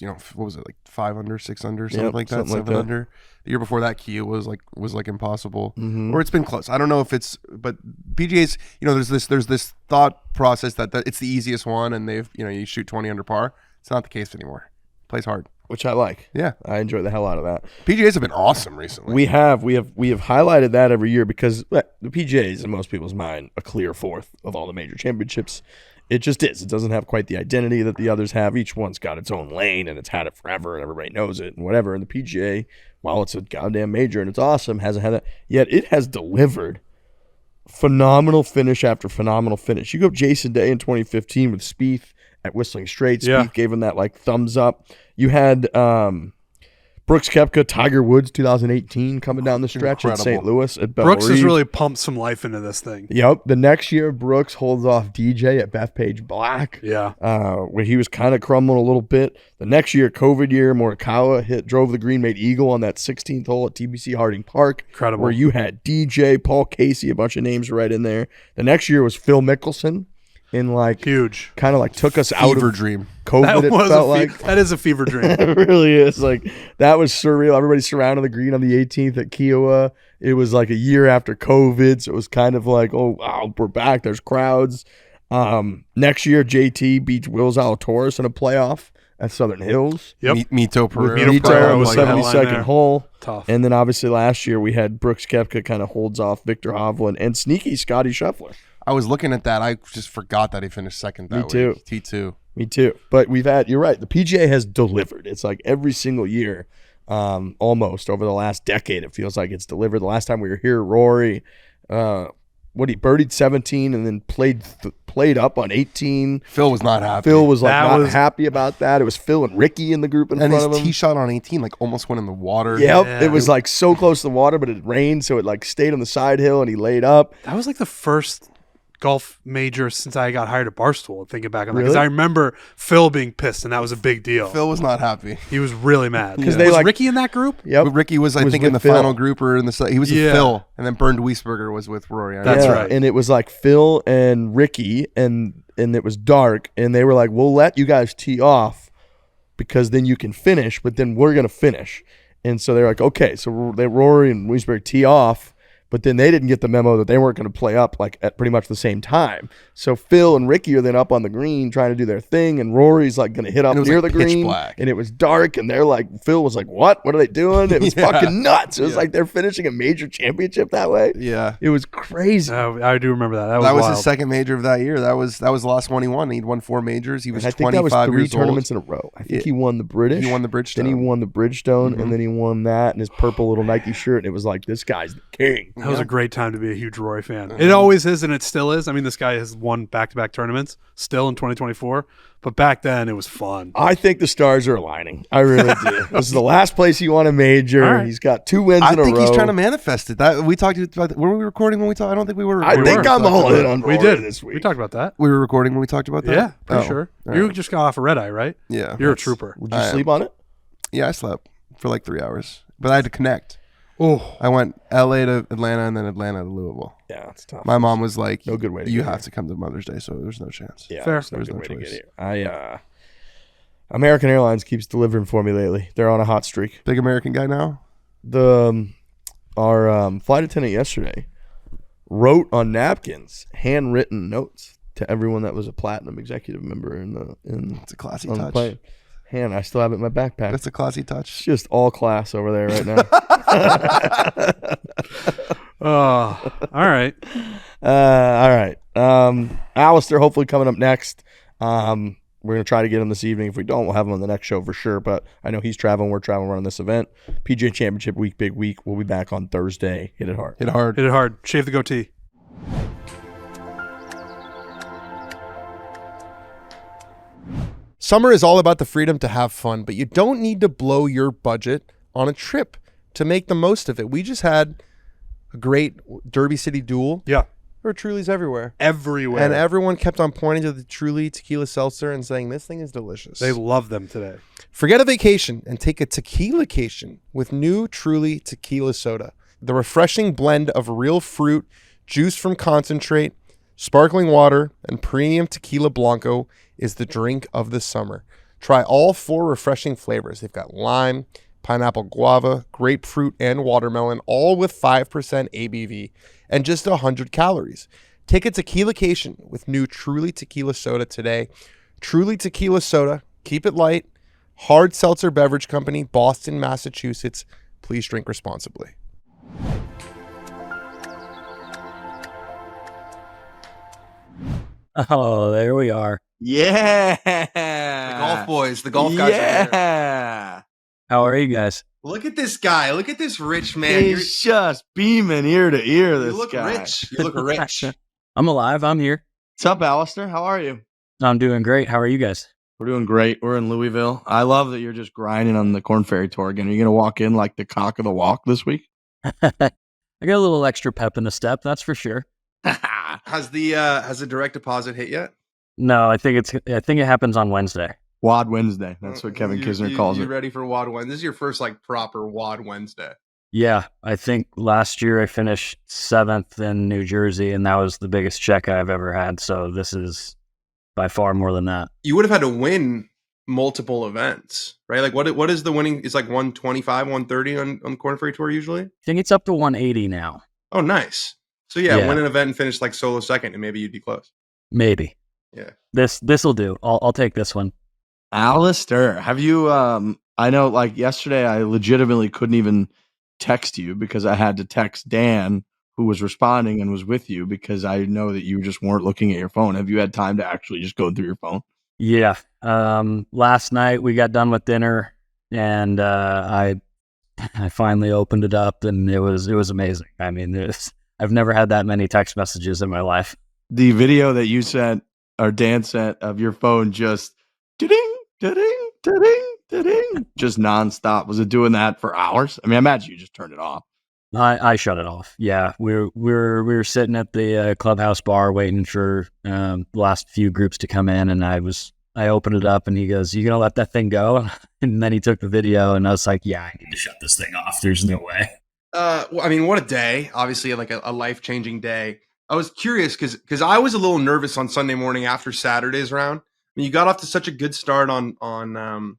what was it, like 5 under, 6 under, something like that, something like 7 that. under. The year before that, Kia was like impossible, Mm-hmm. or it's been close. I don't know if it's, but PGA's, there's this thought process that it's the easiest one, and they've, you shoot 20 under par. It's not the case anymore. Plays hard. Which I like. Yeah, I enjoy the hell out of that. PGA's have been awesome recently. We have highlighted that every year because the PGA is, in most people's mind, a clear fourth of all the major championships. It just is. It doesn't have quite the identity that the others have. Each one's got its own lane, and it's had it forever, and everybody knows it, and whatever. And the PGA, while it's a goddamn major and it's awesome, hasn't had that. Yet it has delivered phenomenal finish after phenomenal finish. You go Jason Day in 2015 with Spieth at Whistling Straits. Yeah. Spieth gave him that like thumbs up. You had Brooks Koepka, Tiger Woods 2018 coming down the stretch in St. Incredible. Louis at Brooks has Reeve. really pumped some life into this thing. Yep. The next year, Brooks holds off DJ at Bethpage Black. Yeah. Where he was kind of crumbling a little bit. The next year, COVID year, Morikawa drove the green, made eagle on that 16th hole at TBC Harding Park. Incredible. Where you had DJ, Paul Casey, a bunch of names right in there. The next year was Phil Mickelson. In like Huge. kind of like took us out Fever of dream. COVID. It felt like that is a fever dream. it really is. Like that was surreal. Everybody surrounded the green on the 18th at Kiowa. It was like a year after COVID, so it was kind of like, oh wow, we're back. There's crowds. Next year, JT beats Will Zalatoris in a playoff at Southern Hills. Yep. Mito Pereira. Mito Pereira on the was the headline 72nd there. hole. Tough. And then obviously last year we had Brooks Koepka kind of holds off Victor Hovland and sneaky Scottie Scheffler. I was looking at that. I just forgot that he finished second that Me too. week. T2. Me too. But you're right. The PGA has delivered. It's like every single year, almost over the last decade, it feels like it's delivered. The last time we were here, Rory, he birdied 17 and then played up on 18. Phil was not happy. Phil was like That not was- happy about that. It was Phil and Ricky in the group in and front his of him. tee shot on 18 like almost went in the water. Yep. Yeah. It was like so close to the water, but it rained, so it like stayed on the side hill and he laid up. That was like the first golf major since I got hired at Barstool. Thinking back on that, Really? because I remember Phil being pissed, and that was a big deal. Phil was not happy. He was really mad. 'Cause they was like- Ricky in that group? Yep. But Ricky was, I Was think, in with the Phil. final group or in the he was Yeah. with Phil, and then Bernd Wiesberger was with Rory. I That's remember. right. And it was like Phil and Ricky, and it was dark, and they were like, "We'll let you guys tee off because then you can finish, but then we're gonna finish." And so they're like, "Okay." So Rory and Wiesberg tee off, but then they didn't get the memo that they weren't going to play up like at pretty much the same time. So Phil and Ricky are then up on the green trying to do their thing, and Rory's like going to hit up And it was, near like, the pitch green, black. and it was dark, and they're like, Phil was like, "What? What are they doing?" It was Yeah. fucking nuts. It was Yeah. like they're finishing a major championship that way. Yeah. It was crazy. I do remember that. That was, That was wild. his second major of that year. That was the last one he won. He'd won 4 majors. He was And I think that was 25 3 years tournaments old. in a row. I think Yeah. he won the British. He won the Bridgestone. Then he won the Bridgestone, Mhm. and then he won that and his purple little Nike shirt. And it was like, this guy's the king. That was a great time to be a huge Rory fan. Uh-huh. It always is, and it still is. I mean, this guy has won back-to-back tournaments still in 2024, but back then it was fun. I think the stars are aligning. I really do. This is the last place he won a major. All right. He's got 2 wins I in a row. think he's trying to manifest it. That we talked about. Were we recording when we talked? I don't think we were. I Recording. think I'm all in on We Rory did. this week. We talked about that. We were recording when we talked about that. Yeah, pretty Oh, sure. all You right. just got off a red eye, right? Yeah. You're a trooper. Would you I am. sleep on it? Yeah, I slept for like 3 hours, but I had to connect. Oh, I went L.A. to Atlanta and then Atlanta to Louisville. Yeah, it's tough. My mom was like, No good way to You get have here." to come to Mother's Day, so there's no chance. Yeah, Fair. there's no There's good no way to get choice. here. American Airlines keeps delivering for me lately. They're on a hot streak. Big American guy now. Our flight attendant yesterday wrote on napkins handwritten notes to everyone that was a platinum executive member in It's a classy on the touch. plane. Hand, I still have it in my backpack. That's a classy It's touch. just all class over there right now. all right. All right. Alistair hopefully coming up next. We're going to try to get him this evening. If we don't, we'll have him on the next show for sure. But I know he's traveling. We're traveling running this event. PGA Championship week, big week. We'll be back on Thursday. Hit it hard. Hit hard. Hit it hard. Shave the goatee. Summer is all about the freedom to have fun, but you don't need to blow your budget on a trip to make the most of it. We just had a great Derby City Duel. Yeah. There were Trulies everywhere. Everywhere. And everyone kept on pointing to the Truly tequila seltzer and saying, this thing is delicious. they love them today. Forget a vacation and take a tequila-cation with new Truly tequila soda. The refreshing blend of real fruit, juice from concentrate, sparkling water, and premium tequila blanco is the drink of the summer. Try all 4 refreshing flavors. They've got lime, pineapple guava, grapefruit, and watermelon, all with 5% ABV and just 100 calories. Take a tequila-cation with new Truly tequila soda today. Truly tequila soda. Keep it light. Hard Seltzer Beverage Company, Boston, Massachusetts. Please drink responsibly. Oh, there we are. Yeah. The golf boys, the golf guys are here. Yeah. How are you guys? Look at this guy. Look at this rich man. He's just beaming ear to ear, You this look guy. rich. You look rich. I'm alive. I'm here. What's up, Alistair? How are you? I'm doing great. How are you guys? We're doing great. We're in Louisville. I love that you're just grinding on the Corn Ferry Tour again. Are you going to walk in like the cock of the walk this week? I got a little extra pep in the step, that's for sure. Has the direct deposit hit yet? No, I think it happens on Wednesday. Wad Wednesday. That's what Kevin Kisner calls you it. ready for Wad Wednesday? This is your first like proper Wad Wednesday. Yeah, I think last year I finished 7th in New Jersey, and that was the biggest check I've ever had. So this is by far more than that. You would have had to win multiple events, right? Like what is the winning? It's like 125, 130 on the Corn Ferry Tour usually. I think it's up to 180 now. Oh, nice. So yeah, Yeah. win an event and finish like solo second, and maybe you'd be close. Maybe. Yeah. This will do. I'll take this one. Alistair, have you, I know like yesterday I legitimately couldn't even text you because I had to text Dan, who was responding and was with you, because I know that you just weren't looking at your phone. Have you had time to actually just go through your phone? Yeah. Last night we got done with dinner, and I finally opened it up, and it was amazing. I mean, I've never had that many text messages in my life. The video that you sent or Dan sent of your phone just ding, ding, ding, ding, just nonstop. Was it doing that for hours? I mean, I imagine you just turned it off. I shut it off. Yeah, we were sitting at the clubhouse bar waiting for the last few groups to come in, and I opened it up, and he goes, "You gonna let that thing go?" And then he took the video, and I was like, "Yeah, I need to shut this thing off. There's no way." Well, I mean, what a day! Obviously, like a life-changing day. I was curious because I was a little nervous on Sunday morning after Saturday's round. I mean, you got off to such a good start on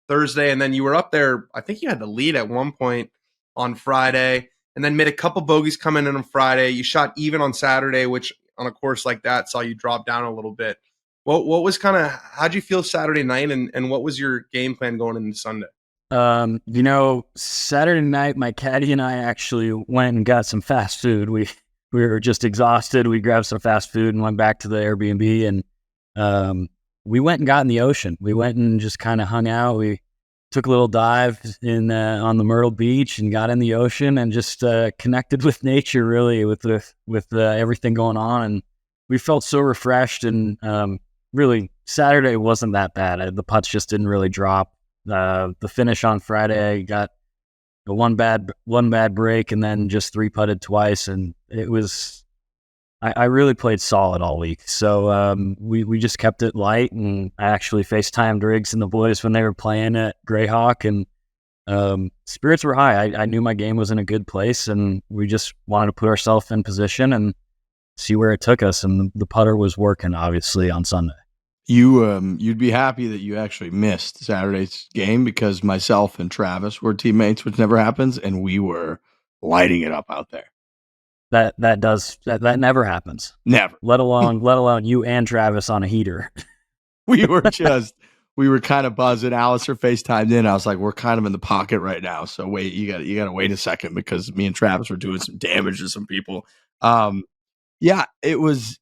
Thursday, and then you were up there. I think you had the lead at one point on Friday, and then made a couple bogeys coming in on Friday. You shot even on Saturday, which on a course like that saw you drop down a little bit. What was how'd you feel Saturday night, and what was your game plan going into Sunday? Saturday night, my caddy and I actually went and got some fast food. We were just exhausted. We grabbed some fast food and went back to the Airbnb, and we went and got in the ocean. We went and just kind of hung out. We took a little dive on the Myrtle Beach and got in the ocean and just connected with nature, really, with everything going on. And we felt so refreshed. And really, Saturday wasn't that bad. The putts just didn't really drop. The finish on Friday got a one bad break, and then just 3-putted twice, and it was. I really played solid all week, so we just kept it light, and I actually FaceTimed Riggs and the boys when they were playing at Greyhawk, and spirits were high. I knew my game was in a good place, and we just wanted to put ourselves in position and see where it took us, and the putter was working, obviously, on Sunday. You'd be happy that you actually missed Saturday's game, because myself and Travis were teammates, which never happens, and we were lighting it up out there. That never happens. Never. Let alone you and Travis on a heater. We were kind of buzzing. Alistair FaceTimed in. I was like, we're kind of in the pocket right now, so wait, you gotta wait a second, because me and Travis were doing some damage to some people. Yeah, it was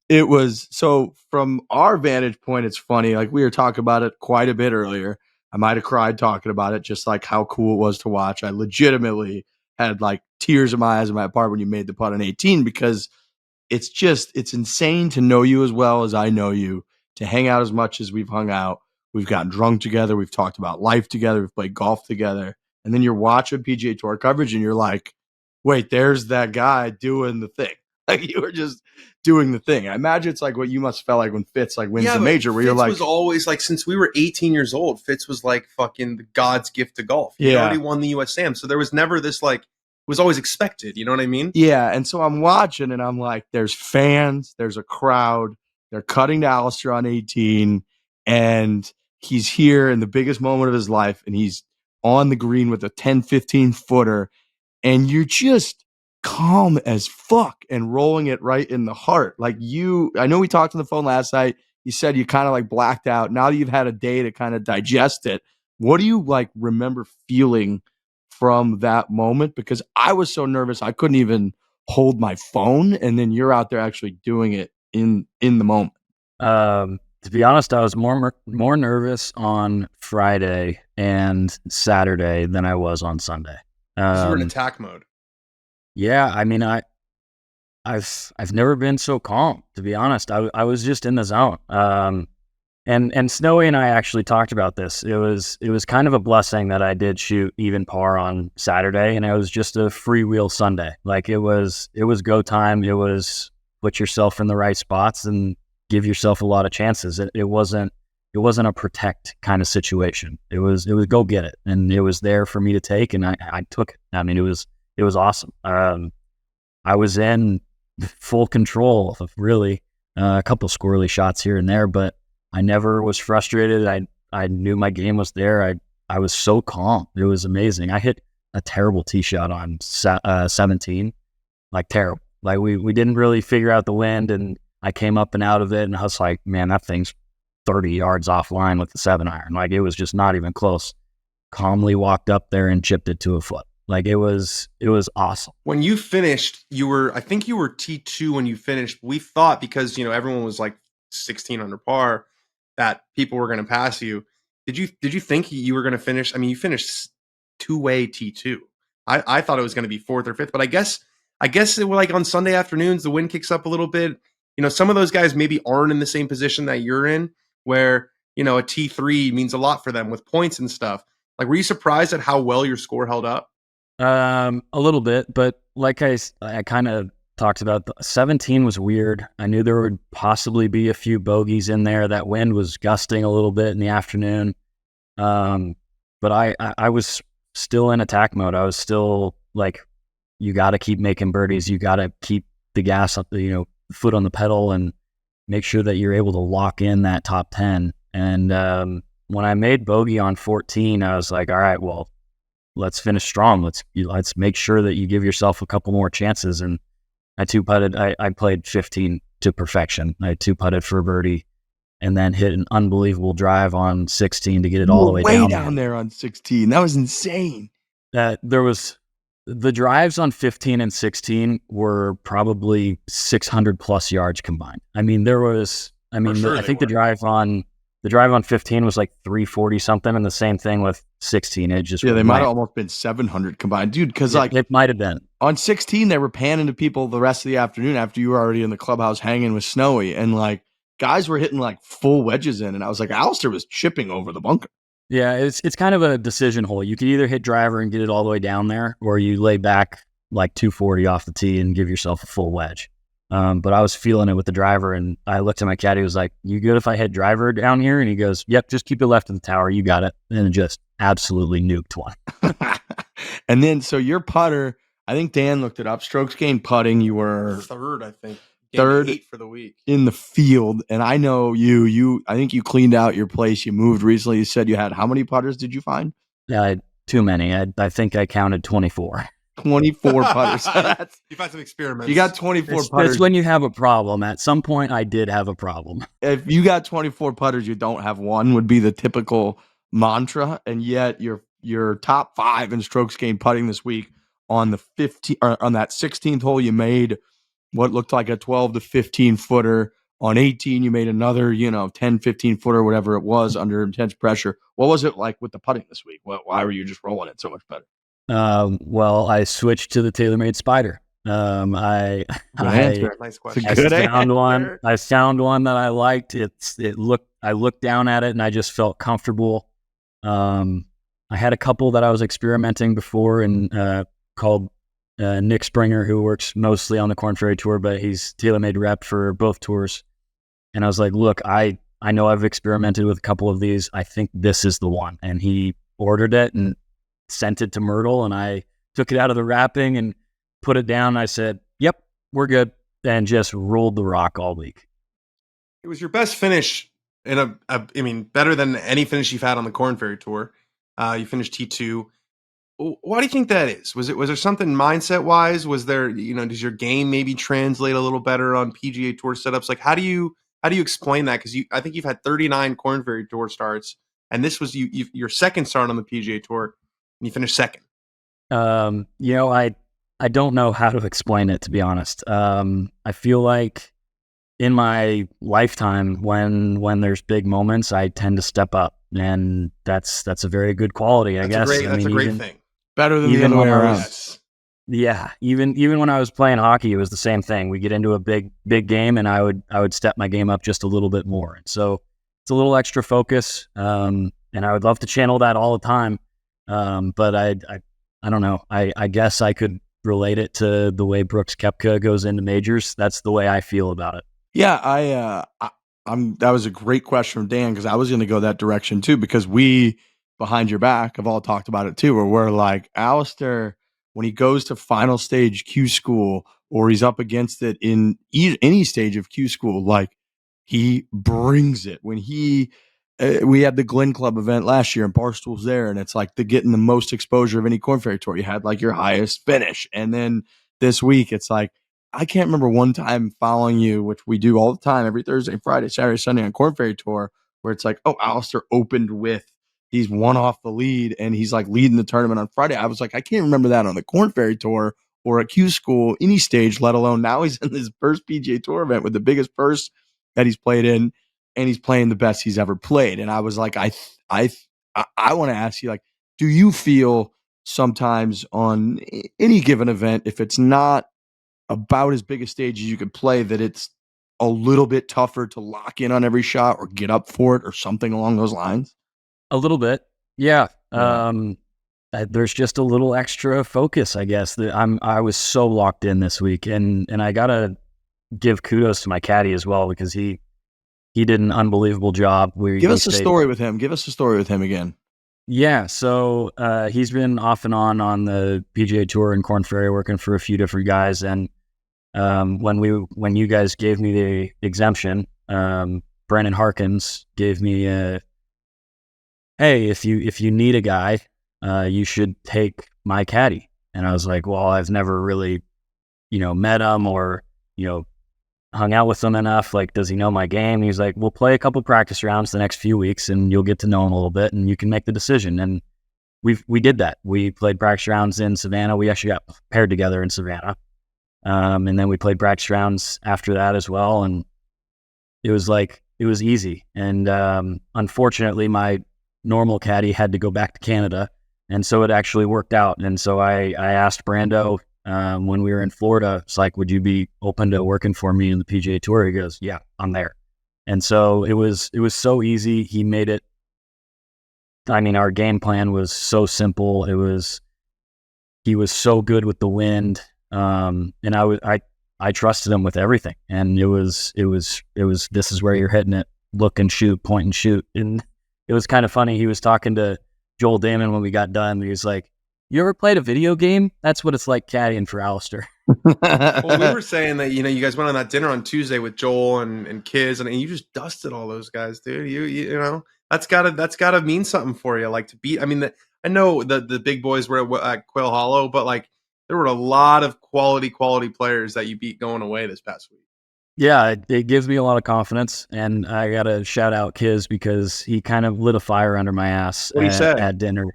so from our vantage point, it's funny. Like, we were talking about it quite a bit earlier. I might have cried talking about it, just like how cool it was to watch. I legitimately had like tears in my eyes in my apartment when you made the putt on 18, because it's insane to know you as well as I know you, to hang out as much as we've hung out. We've gotten drunk together. We've talked about life together. We've played golf together. And then you're watching PGA Tour coverage and you're like, wait, there's that guy doing the thing. Like, you were just doing the thing. I imagine it's like what you must have felt like when Fitz like wins the major, where you're like, Fitz was always like, since we were 18 years old, Fitz was like fucking the God's gift to golf. He already won the US Am, so there was never this like, it was always expected. You know what I mean? Yeah. And so I'm watching and I'm like, there's fans, there's a crowd, they're cutting to Alistair on 18, and he's here in the biggest moment of his life, and he's on the green with a 10-15 footer, and you're just calm as fuck and rolling it right in the heart. Like, I know we talked on the phone last night. You said you kind of like blacked out. Now that you've had a day to kind of digest it, what do you like remember feeling from that moment? Because I was so nervous I couldn't even hold my phone, and then you're out there actually doing it in the moment. To be honest, I was more nervous on Friday and Saturday than I was on Sunday. You were in attack mode. Yeah, I mean, I've never been so calm, to be honest. I was just in the zone. And Snowy and I actually talked about this. It was kind of a blessing that I did shoot even par on Saturday, and it was just a freewheel Sunday. Like it was go time. It was put yourself in the right spots and give yourself a lot of chances. It wasn't a protect kind of situation. It was go get it, and it was there for me to take, and I took it. I mean, it was awesome. I was in full control of really a couple squirrely shots here and there, but I never was frustrated. I knew my game was there. I was so calm. It was amazing. I hit a terrible tee shot on 17, like terrible. Like we didn't really figure out the wind, and I came up and out of it, and I was like, man, that thing's 30 yards offline with the 7-iron. Like it was just not even close. Calmly walked up there and chipped it to a foot. Like it was awesome. When you finished, I think you were T2 when you finished. We thought, because everyone was like 16 under par, that people were going to pass you. Did you think you were going to finish? I mean, you finished two-way T2. I thought it was going to be fourth or fifth, but I guess it was like on Sunday afternoons, the wind kicks up a little bit. Some of those guys maybe aren't in the same position that you're in, where, a T3 means a lot for them with points and stuff. Like, were you surprised at how well your score held up? A little bit, but like I kind of talked about, 17 was weird. I knew there would possibly be a few bogeys in there. That wind was gusting a little bit in the afternoon. But I was still in attack mode. I was still like, you got to keep making birdies. You got to keep the gas up, foot on the pedal, and make sure that you're able to lock in that top 10. And when I made bogey on 14, I was like, all right, well, let's finish strong. Let's make sure that you give yourself a couple more chances. And I two-putted. I played 15 to perfection. I two-putted for a birdie, and then hit an unbelievable drive on 16 to get it all the way down there on 16. That was insane. There was the drives on 15 and 16 were probably 600 plus yards combined. I mean, I think the drive on 15 was like 340 something, and the same thing with 16. It just they might have almost been 700 combined, dude. Because it might have been on 16, they were panning to people the rest of the afternoon after you were already in the clubhouse hanging with Snowy, and like guys were hitting like full wedges in, and I was like, Alistair was chipping over the bunker. Yeah, it's kind of a decision hole. You could either hit driver and get it all the way down there, or you lay back like 240 off the tee and give yourself a full wedge. But I was feeling it with the driver, and I looked at my caddy. He was like, "You good if I hit driver down here?" And he goes, "Yep, just keep it left of the tower. You got it." And just absolutely nuked one. And then, so your putter, I think Dan looked it up. Strokes gained putting, you were third, I think. Third 8 for the week in the field. And I know you. I think you cleaned out your place. You moved recently. You said you had how many putters did you find? Yeah, too many. I think I counted 24. 24 putters. You've had some experiments. You got 24 putters. That's when you have a problem. At some point, I did have a problem. If you got 24 putters, you don't have one would be the typical mantra. And yet you're top 5 in strokes gained putting this week. On the 15 or on that 16th hole, you made what looked like a 12 to 15 footer. On 18, you made another, 10, 15 footer, whatever it was, under intense pressure. What was it like with the putting this week? Why were you just rolling it so much better? Well, I switched to the TaylorMade Spider. Nice question. I found one that I liked. I looked down at it and I just felt comfortable. I had a couple that I was experimenting before, and called Nick Springer, who works mostly on the Korn Ferry Tour, but he's TaylorMade rep for both tours. And I was like, look, I know I've experimented with a couple of these. I think this is the one. And he ordered it and sent it to Myrtle, and I took it out of the wrapping and put it down. I said, yep, we're good. And just rolled the rock all week. It was your best finish better than any finish you've had on the Korn Ferry Tour. You finished T2. Why do you think that is? Was there something mindset wise? Was there, does your game maybe translate a little better on PGA Tour setups? Like, how do you explain that? Because I think you've had 39 Korn Ferry Tour starts, and this was your second start on the PGA Tour, and you finished second. I don't know how to explain it, to be honest. I feel like in my lifetime, when there's big moments, I tend to step up, and that's a very good quality, I guess. That's a great thing. Better than the other way around. Yeah, even when I was playing hockey, it was the same thing. We get into a big game, and I would step my game up just a little bit more. And so it's a little extra focus, and I would love to channel that all the time. But I don't know. I guess I could relate it to the way Brooks Koepka goes into majors. That's the way I feel about it. Yeah, that was a great question from Dan, because I was going to go that direction too, because we, behind your back, have all talked about it too, where we're like, Alistair, when he goes to final stage Q school, or he's up against it in any stage of Q school, like, he brings it. When we had the Glen Club event last year and Barstool's there, and it's like getting the most exposure of any Korn Ferry Tour. You had like your highest finish. And then this week, it's like, I can't remember one time following you, which we do all the time, every Thursday, Friday, Saturday, Sunday on Korn Ferry Tour, where it's like, oh, Alistair opened with, he's one off the lead and he's like leading the tournament on Friday. I was like, I can't remember that on the Korn Ferry Tour or at Q School, any stage, let alone now he's in his first PGA Tour event with the biggest purse that he's played in, and he's playing the best he's ever played. And I was like, I want to ask you, like, do you feel sometimes on any given event, if it's not about as big a stage as you could play, that it's a little bit tougher to lock in on every shot or get up for it or something along those lines? A little bit. Yeah. There's just a little extra focus, I guess. I was so locked in this week, and I gotta give kudos to my caddy as well, because he did an unbelievable job. Give us a story with him. Give us a story with him again. Yeah, so he's been off and on the PGA Tour and Korn Ferry, working for a few different guys. And when you guys gave me the exemption, Brandon Harkins gave me hey, if you need a guy, you should take my caddy. And I was like, well, I've never really, met him or, hung out with him enough. Like, does he know my game? And he's like, we'll play a couple practice rounds the next few weeks and you'll get to know him a little bit and you can make the decision. And we did that. We played practice rounds in Savannah. We actually got paired together in Savannah. And then we played practice rounds after that as well. And it was easy. And unfortunately, my normal caddy had to go back to Canada. And so it actually worked out. And so I asked Brando when we were in Florida, it's like, would you be open to working for me in the PGA Tour? He goes, yeah, I'm there. And so it was so easy. He made it. I mean, our game plan was so simple. He was so good with the wind. And I trusted him with everything. And it was, this is where you're hitting it, look and shoot, point and shoot. And it was kind of funny. He was talking to Joel Damon when we got done. He was like, you ever played a video game? That's what it's like caddying for Alistair. Well, we were saying that, you guys went on that dinner on Tuesday with Joel and Kiz, and you just dusted all those guys, dude. You know, that's gotta mean something for you. Like, to beat, I mean, I know the big boys were at Quail Hollow, but like, there were a lot of quality players that you beat going away this past week. Yeah, it gives me a lot of confidence, and I gotta shout out Kiz because he kind of lit a fire under my ass at dinner.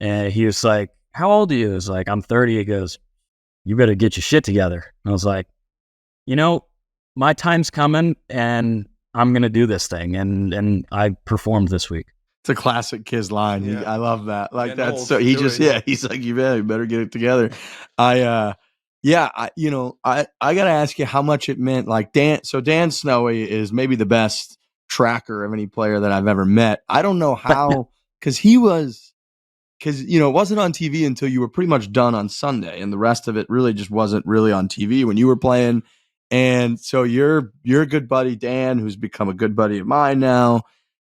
And he was like, how old are you? I was like, I'm 30. He goes, you better get your shit together. I was like, my time's coming and I'm going to do this thing. And I performed this week. It's a classic Kiz line. Yeah. I love that. Like, yeah, that's so he just, he's like, you better get it together. I got to ask you how much it meant. Like, Dan Snowy is maybe the best tracker of any player that I've ever met. I don't know how, because it wasn't on TV until you were pretty much done on Sunday, and the rest of it really just wasn't really on TV when you were playing. And so your good buddy Dan, who's become a good buddy of mine now,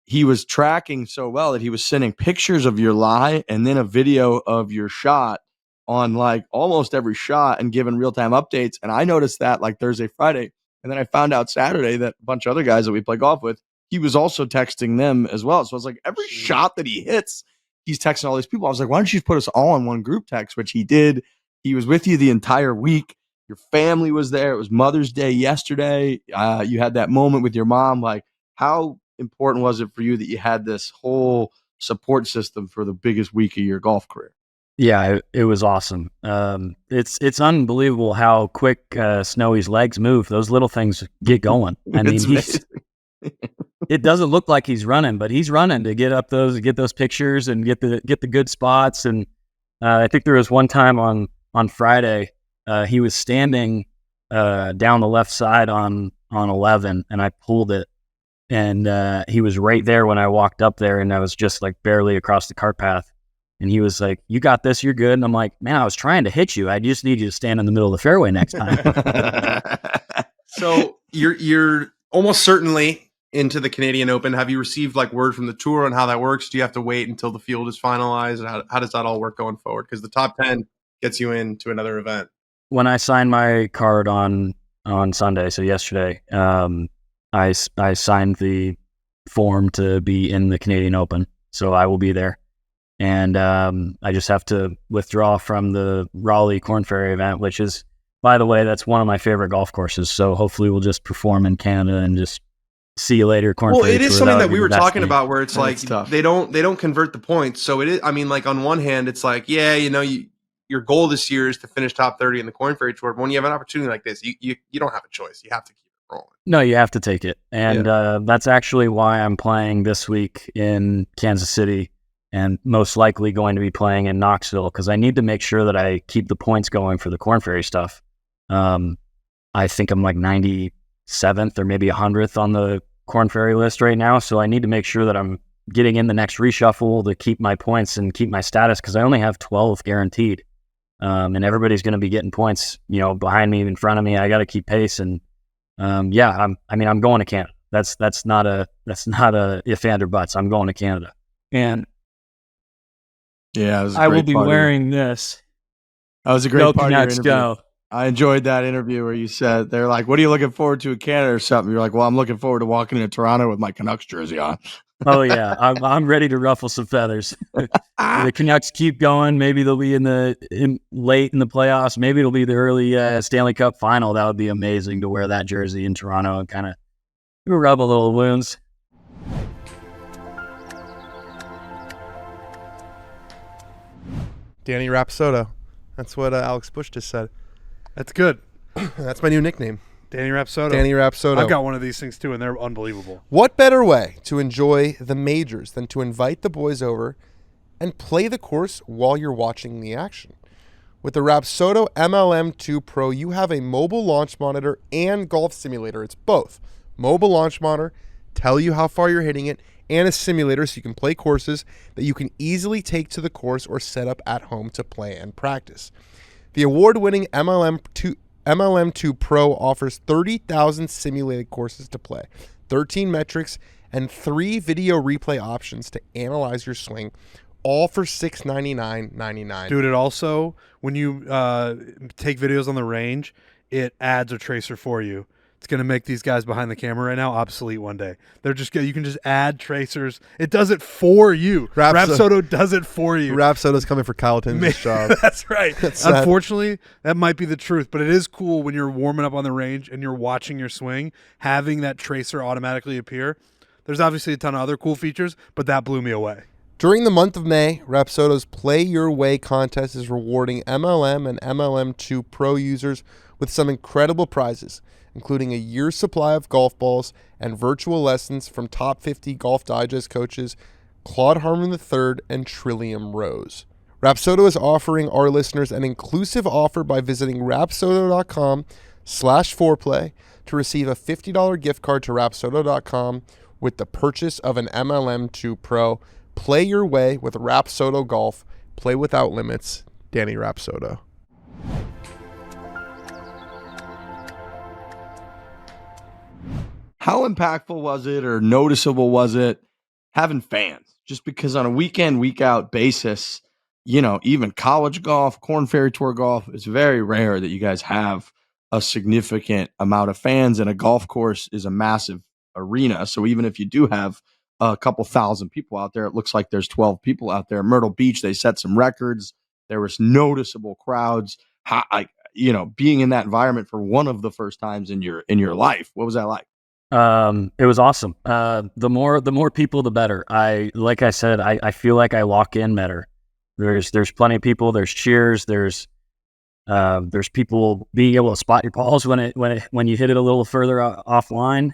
he was tracking so well that he was sending pictures of your lie and then a video of your shot on like almost every shot and giving real-time updates. And I noticed that like Thursday, Friday, and then I found out Saturday that a bunch of other guys that we play golf with, he was also texting them as well. So I was like, every shot that he hits, he's texting all these people. I was like, why don't you just put us all in one group text, which he did. He was with you the entire week. Your family was there. It was Mother's Day yesterday. You had that moment with your mom. Like, how important was it for you that you had this whole support system for the biggest week of your golf career? Yeah, it was awesome. It's unbelievable how quick Snowy's legs move. Those little things get going. I mean, it doesn't look like he's running, but he's running to get those pictures and get the good spots. And I think there was one time on Friday, he was standing down the left side on 11, and I pulled it and he was right there when I walked up there, and I was just like barely across the cart path. And he was like, "You got this, you're good." And I'm like, "Man, I was trying to hit you. I just need you to stand in the middle of the fairway next time." So you're almost certainly into the Canadian Open. Have you received like word from the tour on how that works? Do you have to wait until the field is finalized? How does that all work going forward? Because the top 10 gets you into another event. When I signed my card on Sunday, so yesterday, I signed the form to be in the Canadian Open, so I will be there. And I just have to withdraw from the Raleigh Corn Ferry event, which is, by the way, that's one of my favorite golf courses. So hopefully we'll just perform in Canada and just see you later, Corn Ferry. Well, it is Tour. something That that would we be were the best talking thing. about, where it's like That's tough. they don't convert the points. So it is. I mean, like on one hand, it's like, yeah, you know, your goal this year is to finish top 30 in the Corn Ferry Tour. But when you have an opportunity like this, you don't have a choice. You have to keep it rolling. No, you have to take it. And that's actually why I'm playing this week in Kansas City and most likely going to be playing in Knoxville, because I need to make sure that I keep the points going for the Corn Ferry stuff. I think I'm like 97th or maybe 100th on the Corn Ferry list right now. So I need to make sure that I'm getting in the next reshuffle to keep my points and keep my status, because I only have 12 guaranteed. And everybody's going to be getting points, you know, behind me, in front of me. I got to keep pace. And I'm going to Canada. That's not a if and or buts. I'm going to Canada. And Yeah, it was a I will great be part of wearing this. That was a great Go part of your Canucks, interview. go. I enjoyed that interview where you said, they're like, "What are you looking forward to in Canada or something?" You're like, "Well, I'm looking forward to walking into Toronto with my Canucks jersey on." Oh yeah, I'm ready to ruffle some feathers. The Canucks keep going. Maybe they'll be late in the playoffs. Maybe it'll be the early Stanley Cup final. That would be amazing to wear that jersey in Toronto and kind of rub a little wounds. Danny Rapsodo. That's what Alex Bush just said. That's good. That's my new nickname. Danny Rapsodo. Danny Rapsodo. I've got one of these things too, and they're unbelievable. What better way to enjoy the majors than to invite the boys over and play the course while you're watching the action? With the Rapsodo MLM2 Pro, you have a mobile launch monitor and golf simulator. It's both. Mobile launch monitor, tell you how far you're hitting it, and a simulator so you can play courses that you can easily take to the course or set up at home to play and practice. The award-winning MLM2 Pro offers 30,000 simulated courses to play, 13 metrics, and 3 video replay options to analyze your swing, all for $699.99. Dude, it also, when you take videos on the range, it adds a tracer for you. It's going to make these guys behind the camera right now obsolete one day. You can just add tracers. It does it for you. Rapsodo does it for you. Rapsodo's coming for Kyle Timmins' job. That's right. Unfortunately, that might be the truth, but it is cool when you're warming up on the range and you're watching your swing, having that tracer automatically appear. There's obviously a ton of other cool features, but that blew me away. During the month of May, Rapsodo's Play Your Way contest is rewarding MLM and MLM2 Pro users with some incredible prizes, including a year's supply of golf balls and virtual lessons from top 50 Golf Digest coaches Claude Harmon III and Trillium Rose. Rapsodo is offering our listeners an inclusive offer by visiting rapsodo.com/foreplay to receive a $50 gift card to rapsodo.com with the purchase of an MLM2 Pro. Play your way with Rapsodo Golf. Play without limits. Danny Rapsodo. How impactful was it or noticeable was it having fans? Just because on a week in, week out basis, you know, even college golf, Corn Ferry Tour golf, it's very rare that you guys have a significant amount of fans, and a golf course is a massive arena. So even if you do have a couple thousand people out there, it looks like there's 12 people out there. Myrtle Beach, they set some records. There was noticeable crowds. Being in that environment for one of the first times in your life, what was that like? It was awesome. The more people, the better. Like I said, I feel like I lock in better. There's plenty of people. There's cheers. There's people being able to spot your balls when you hit it a little further offline.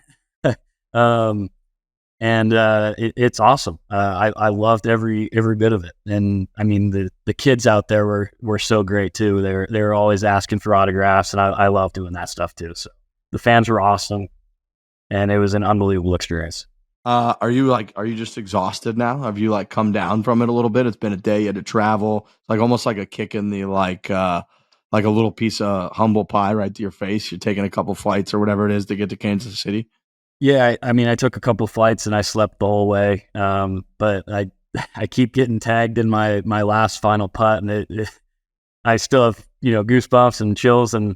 It's awesome. I loved every bit of it. And I mean, the kids out there were so great too. They're always asking for autographs, and I love doing that stuff too. So the fans were awesome. and it was an unbelievable experience. Are you just exhausted now? Have you like come down from it a little bit? It's been a day, you had to travel. It's like almost like a kick in the like a little piece of humble pie right to your face. You're taking a couple flights or whatever it is to get to Kansas City. Yeah, I mean, I took a couple flights and I slept the whole way. But I keep getting tagged in my last final putt, and I still have goosebumps and chills, and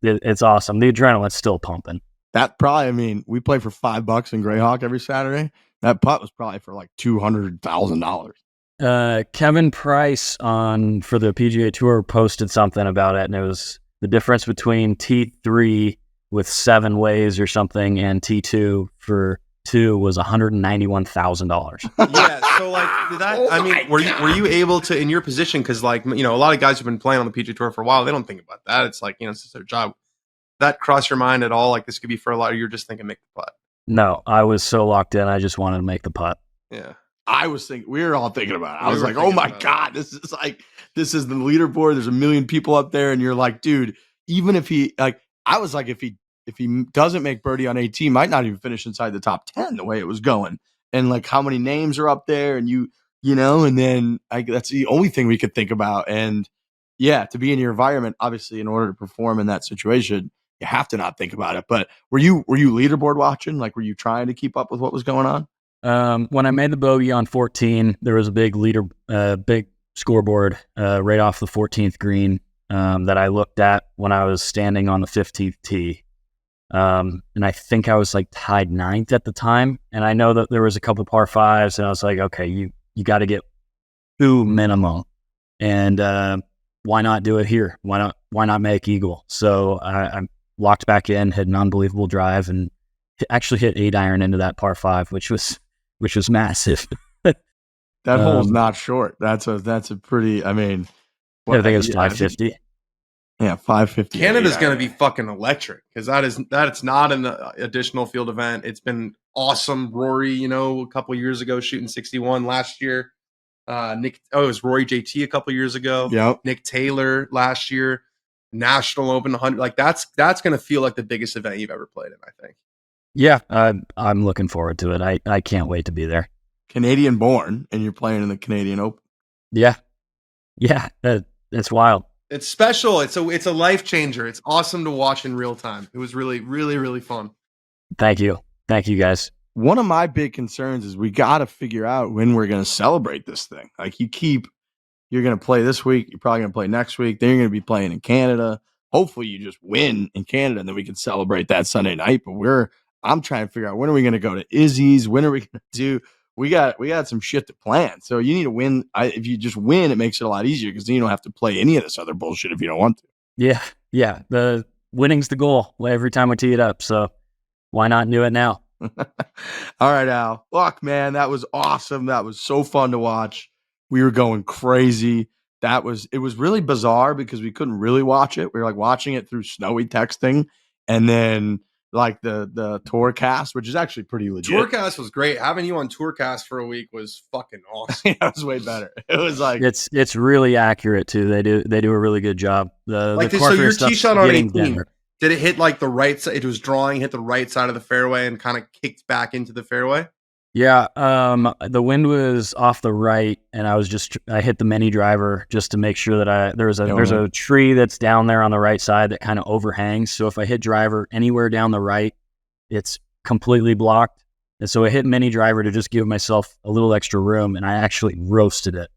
it's awesome. The adrenaline's still pumping. That probably, I mean, we play for $5 in Greyhawk every Saturday. That putt was probably for like $200,000. Kevin Price for the PGA Tour posted something about it, and it was the difference between T3 with 7 ways or something and T2 for 2 was $191,000. Yeah, so like did that? I mean, were you able to, in your position, because like a lot of guys who've been playing on the PGA Tour for a while, they don't think about that. It's like it's just their job. That cross your mind at all? Like this could be for a lot, or you're just thinking make the putt? No, I was so locked in. I just wanted to make the putt. Yeah. I was thinking, we were all thinking about it. I was like, oh my God, this is the leaderboard. There's a million people up there. And you're like, dude, even if he, like, I was like, if he doesn't make birdie on 18, might not even finish inside the top 10 the way it was going. And like how many names are up there and and then that's the only thing we could think about. And yeah, to be in your environment, obviously in order to perform in that situation, you have to not think about it. But were you leaderboard watching? Like, were you trying to keep up with what was going on? When I made the bogey on 14, there was a big big scoreboard right off the 14th green that I looked at when I was standing on the 15th tee. And I think I was like tied 9th at the time. And I know that there was a couple par 5s, and I was like, okay, you got to get 2 minimum. And why not do it here? Why not make eagle? So I locked back in, hit an unbelievable drive, and actually hit 8-iron into that par 5, which was massive. That hole's not short. That's a pretty. I mean, I think it's 550. Yeah, 550. Canada's going to be fucking electric because it's not an additional field event. It's been awesome. Rory, a couple years ago shooting 61 last year. It was Rory JT a couple years ago. Yep. Nick Taylor last year. National Open 100. Like that's going to feel like the biggest event you've ever played in, I think. Yeah, I'm looking forward to it. I can't wait to be there. Canadian born, and you're playing in the Canadian Open. Yeah, it's wild. It's special. It's a life changer. It's awesome to watch in real time. It was really, really, really fun. Thank you guys. One of my big concerns is we got to figure out when we're going to celebrate this thing. Like you're going to play this week. You're probably going to play next week. Then you're going to be playing in Canada. Hopefully you just win in Canada and then we can celebrate that Sunday night. But I'm trying to figure out when are we going to go to Izzy's? When are we going to do? We got some shit to plan. So you need to win. If you just win, it makes it a lot easier because then you don't have to play any of this other bullshit if you don't want to. Yeah. The winning's the goal every time we tee it up. So why not do it now? All right, Al. Look, man, that was awesome. That was so fun to watch. We were going crazy. It was really bizarre because we couldn't really watch it. We were like watching it through snowy texting, and then like the Tourcast, which is actually pretty legit. Tourcast was great. Having you on Tourcast for a week was fucking awesome. Yeah, it was way better. It was like it's really accurate too. They do a really good job. So your tee shot on 18, did it hit like the right side? It was drawing, hit the right side of the fairway and kind of kicked back into the fairway. Yeah, the wind was off the right, and I hit the mini driver just to make sure that there's a tree that's down there on the right side that kind of overhangs. So if I hit driver anywhere down the right, it's completely blocked. And so I hit mini driver to just give myself a little extra room, and I actually roasted it.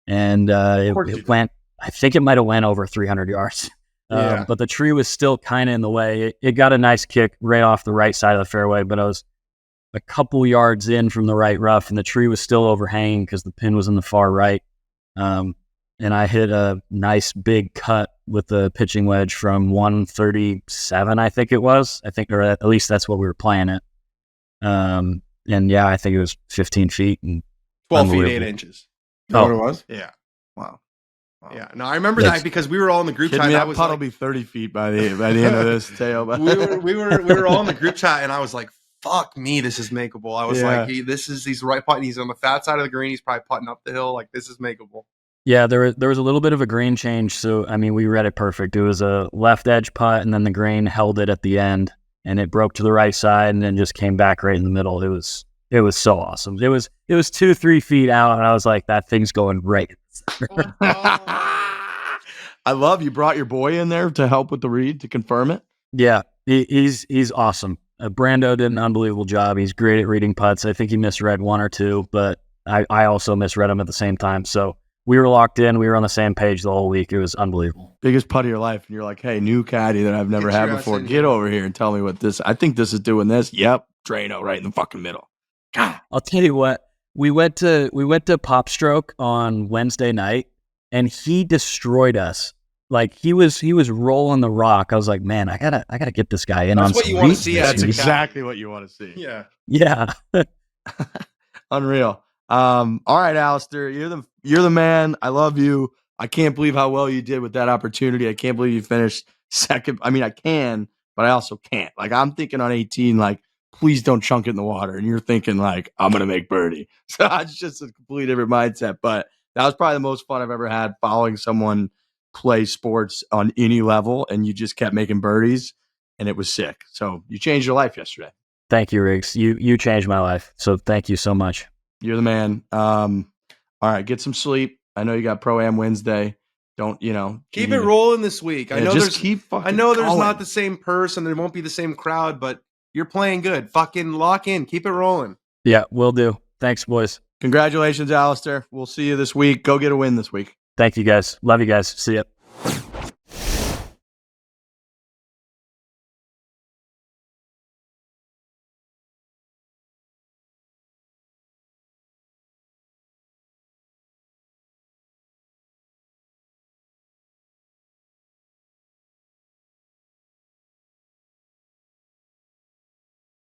And it went. I think it might have went over 300 yards. But the tree was still kind of in the way. It got a nice kick right off the right side of the fairway, but I was a couple yards in from the right rough, and the tree was still overhanging because the pin was in the far right. And I hit a nice big cut with the pitching wedge from 137, I think it was. Or at least that's what we were playing it. And yeah, I think it was 15 feet and 12 feet 8 inches. Is that what it was? Yeah. Wow. Yeah, no, I remember that because we were all in the group chat. That putt will be 30 feet by the end of this tail. we were all in the group chat, and I was like, "Fuck me, this is makeable." I was like, he's right putting. He's on the fat side of the green. He's probably putting up the hill. Like this is makeable. Yeah, there was a little bit of a green change. So I mean, we read it perfect. It was a left edge putt, and then the green held it at the end, and it broke to the right side and then just came back right in the middle. It was so awesome. It was 2-3 feet out, and I was like, that thing's going right. I love you brought your boy in there to help with the read to confirm it. Yeah, he's awesome. Brando did an unbelievable job. He's great at reading putts. I think he misread one or two, but I also misread them at the same time. So we were locked in. We were on the same page the whole week. It was unbelievable. Biggest putt of your life. And you're like, hey, new caddy that I've never had before. Get over here and tell me what this, I think this is doing this. Yep. Drano right in the fucking middle. God. I'll tell you what, we went to Pop Stroke on Wednesday night, and he destroyed us. Like he was rolling the rock. I was like, man, I gotta get this guy in. That's on what some you want to reads see. this That's week. Exactly what you want to see. Yeah. Yeah. Unreal. All right, Alistair, you're the man. I love you. I can't believe how well you did with that opportunity. I can't believe you finished second. I mean, I can, but I also can't. Like I'm thinking on 18, like, please don't chunk it in the water. And you're thinking like, I'm going to make birdie. So it's just a complete different mindset. But that was probably the most fun I've ever had following someone play sports on any level. And you just kept making birdies and it was sick. So you changed your life yesterday. Thank you, Riggs. You changed my life. So thank you so much. You're the man. All right, get some sleep. I know you got Pro-Am Wednesday. Don't, Keep it rolling this week. I know just keep fucking I know there's going. not the same person. There won't be the same crowd, but you're playing good. Fucking lock in. Keep it rolling. Yeah, will do. Thanks, boys. Congratulations, Alistair. We'll see you this week. Go get a win this week. Thank you, guys. Love you guys. See ya.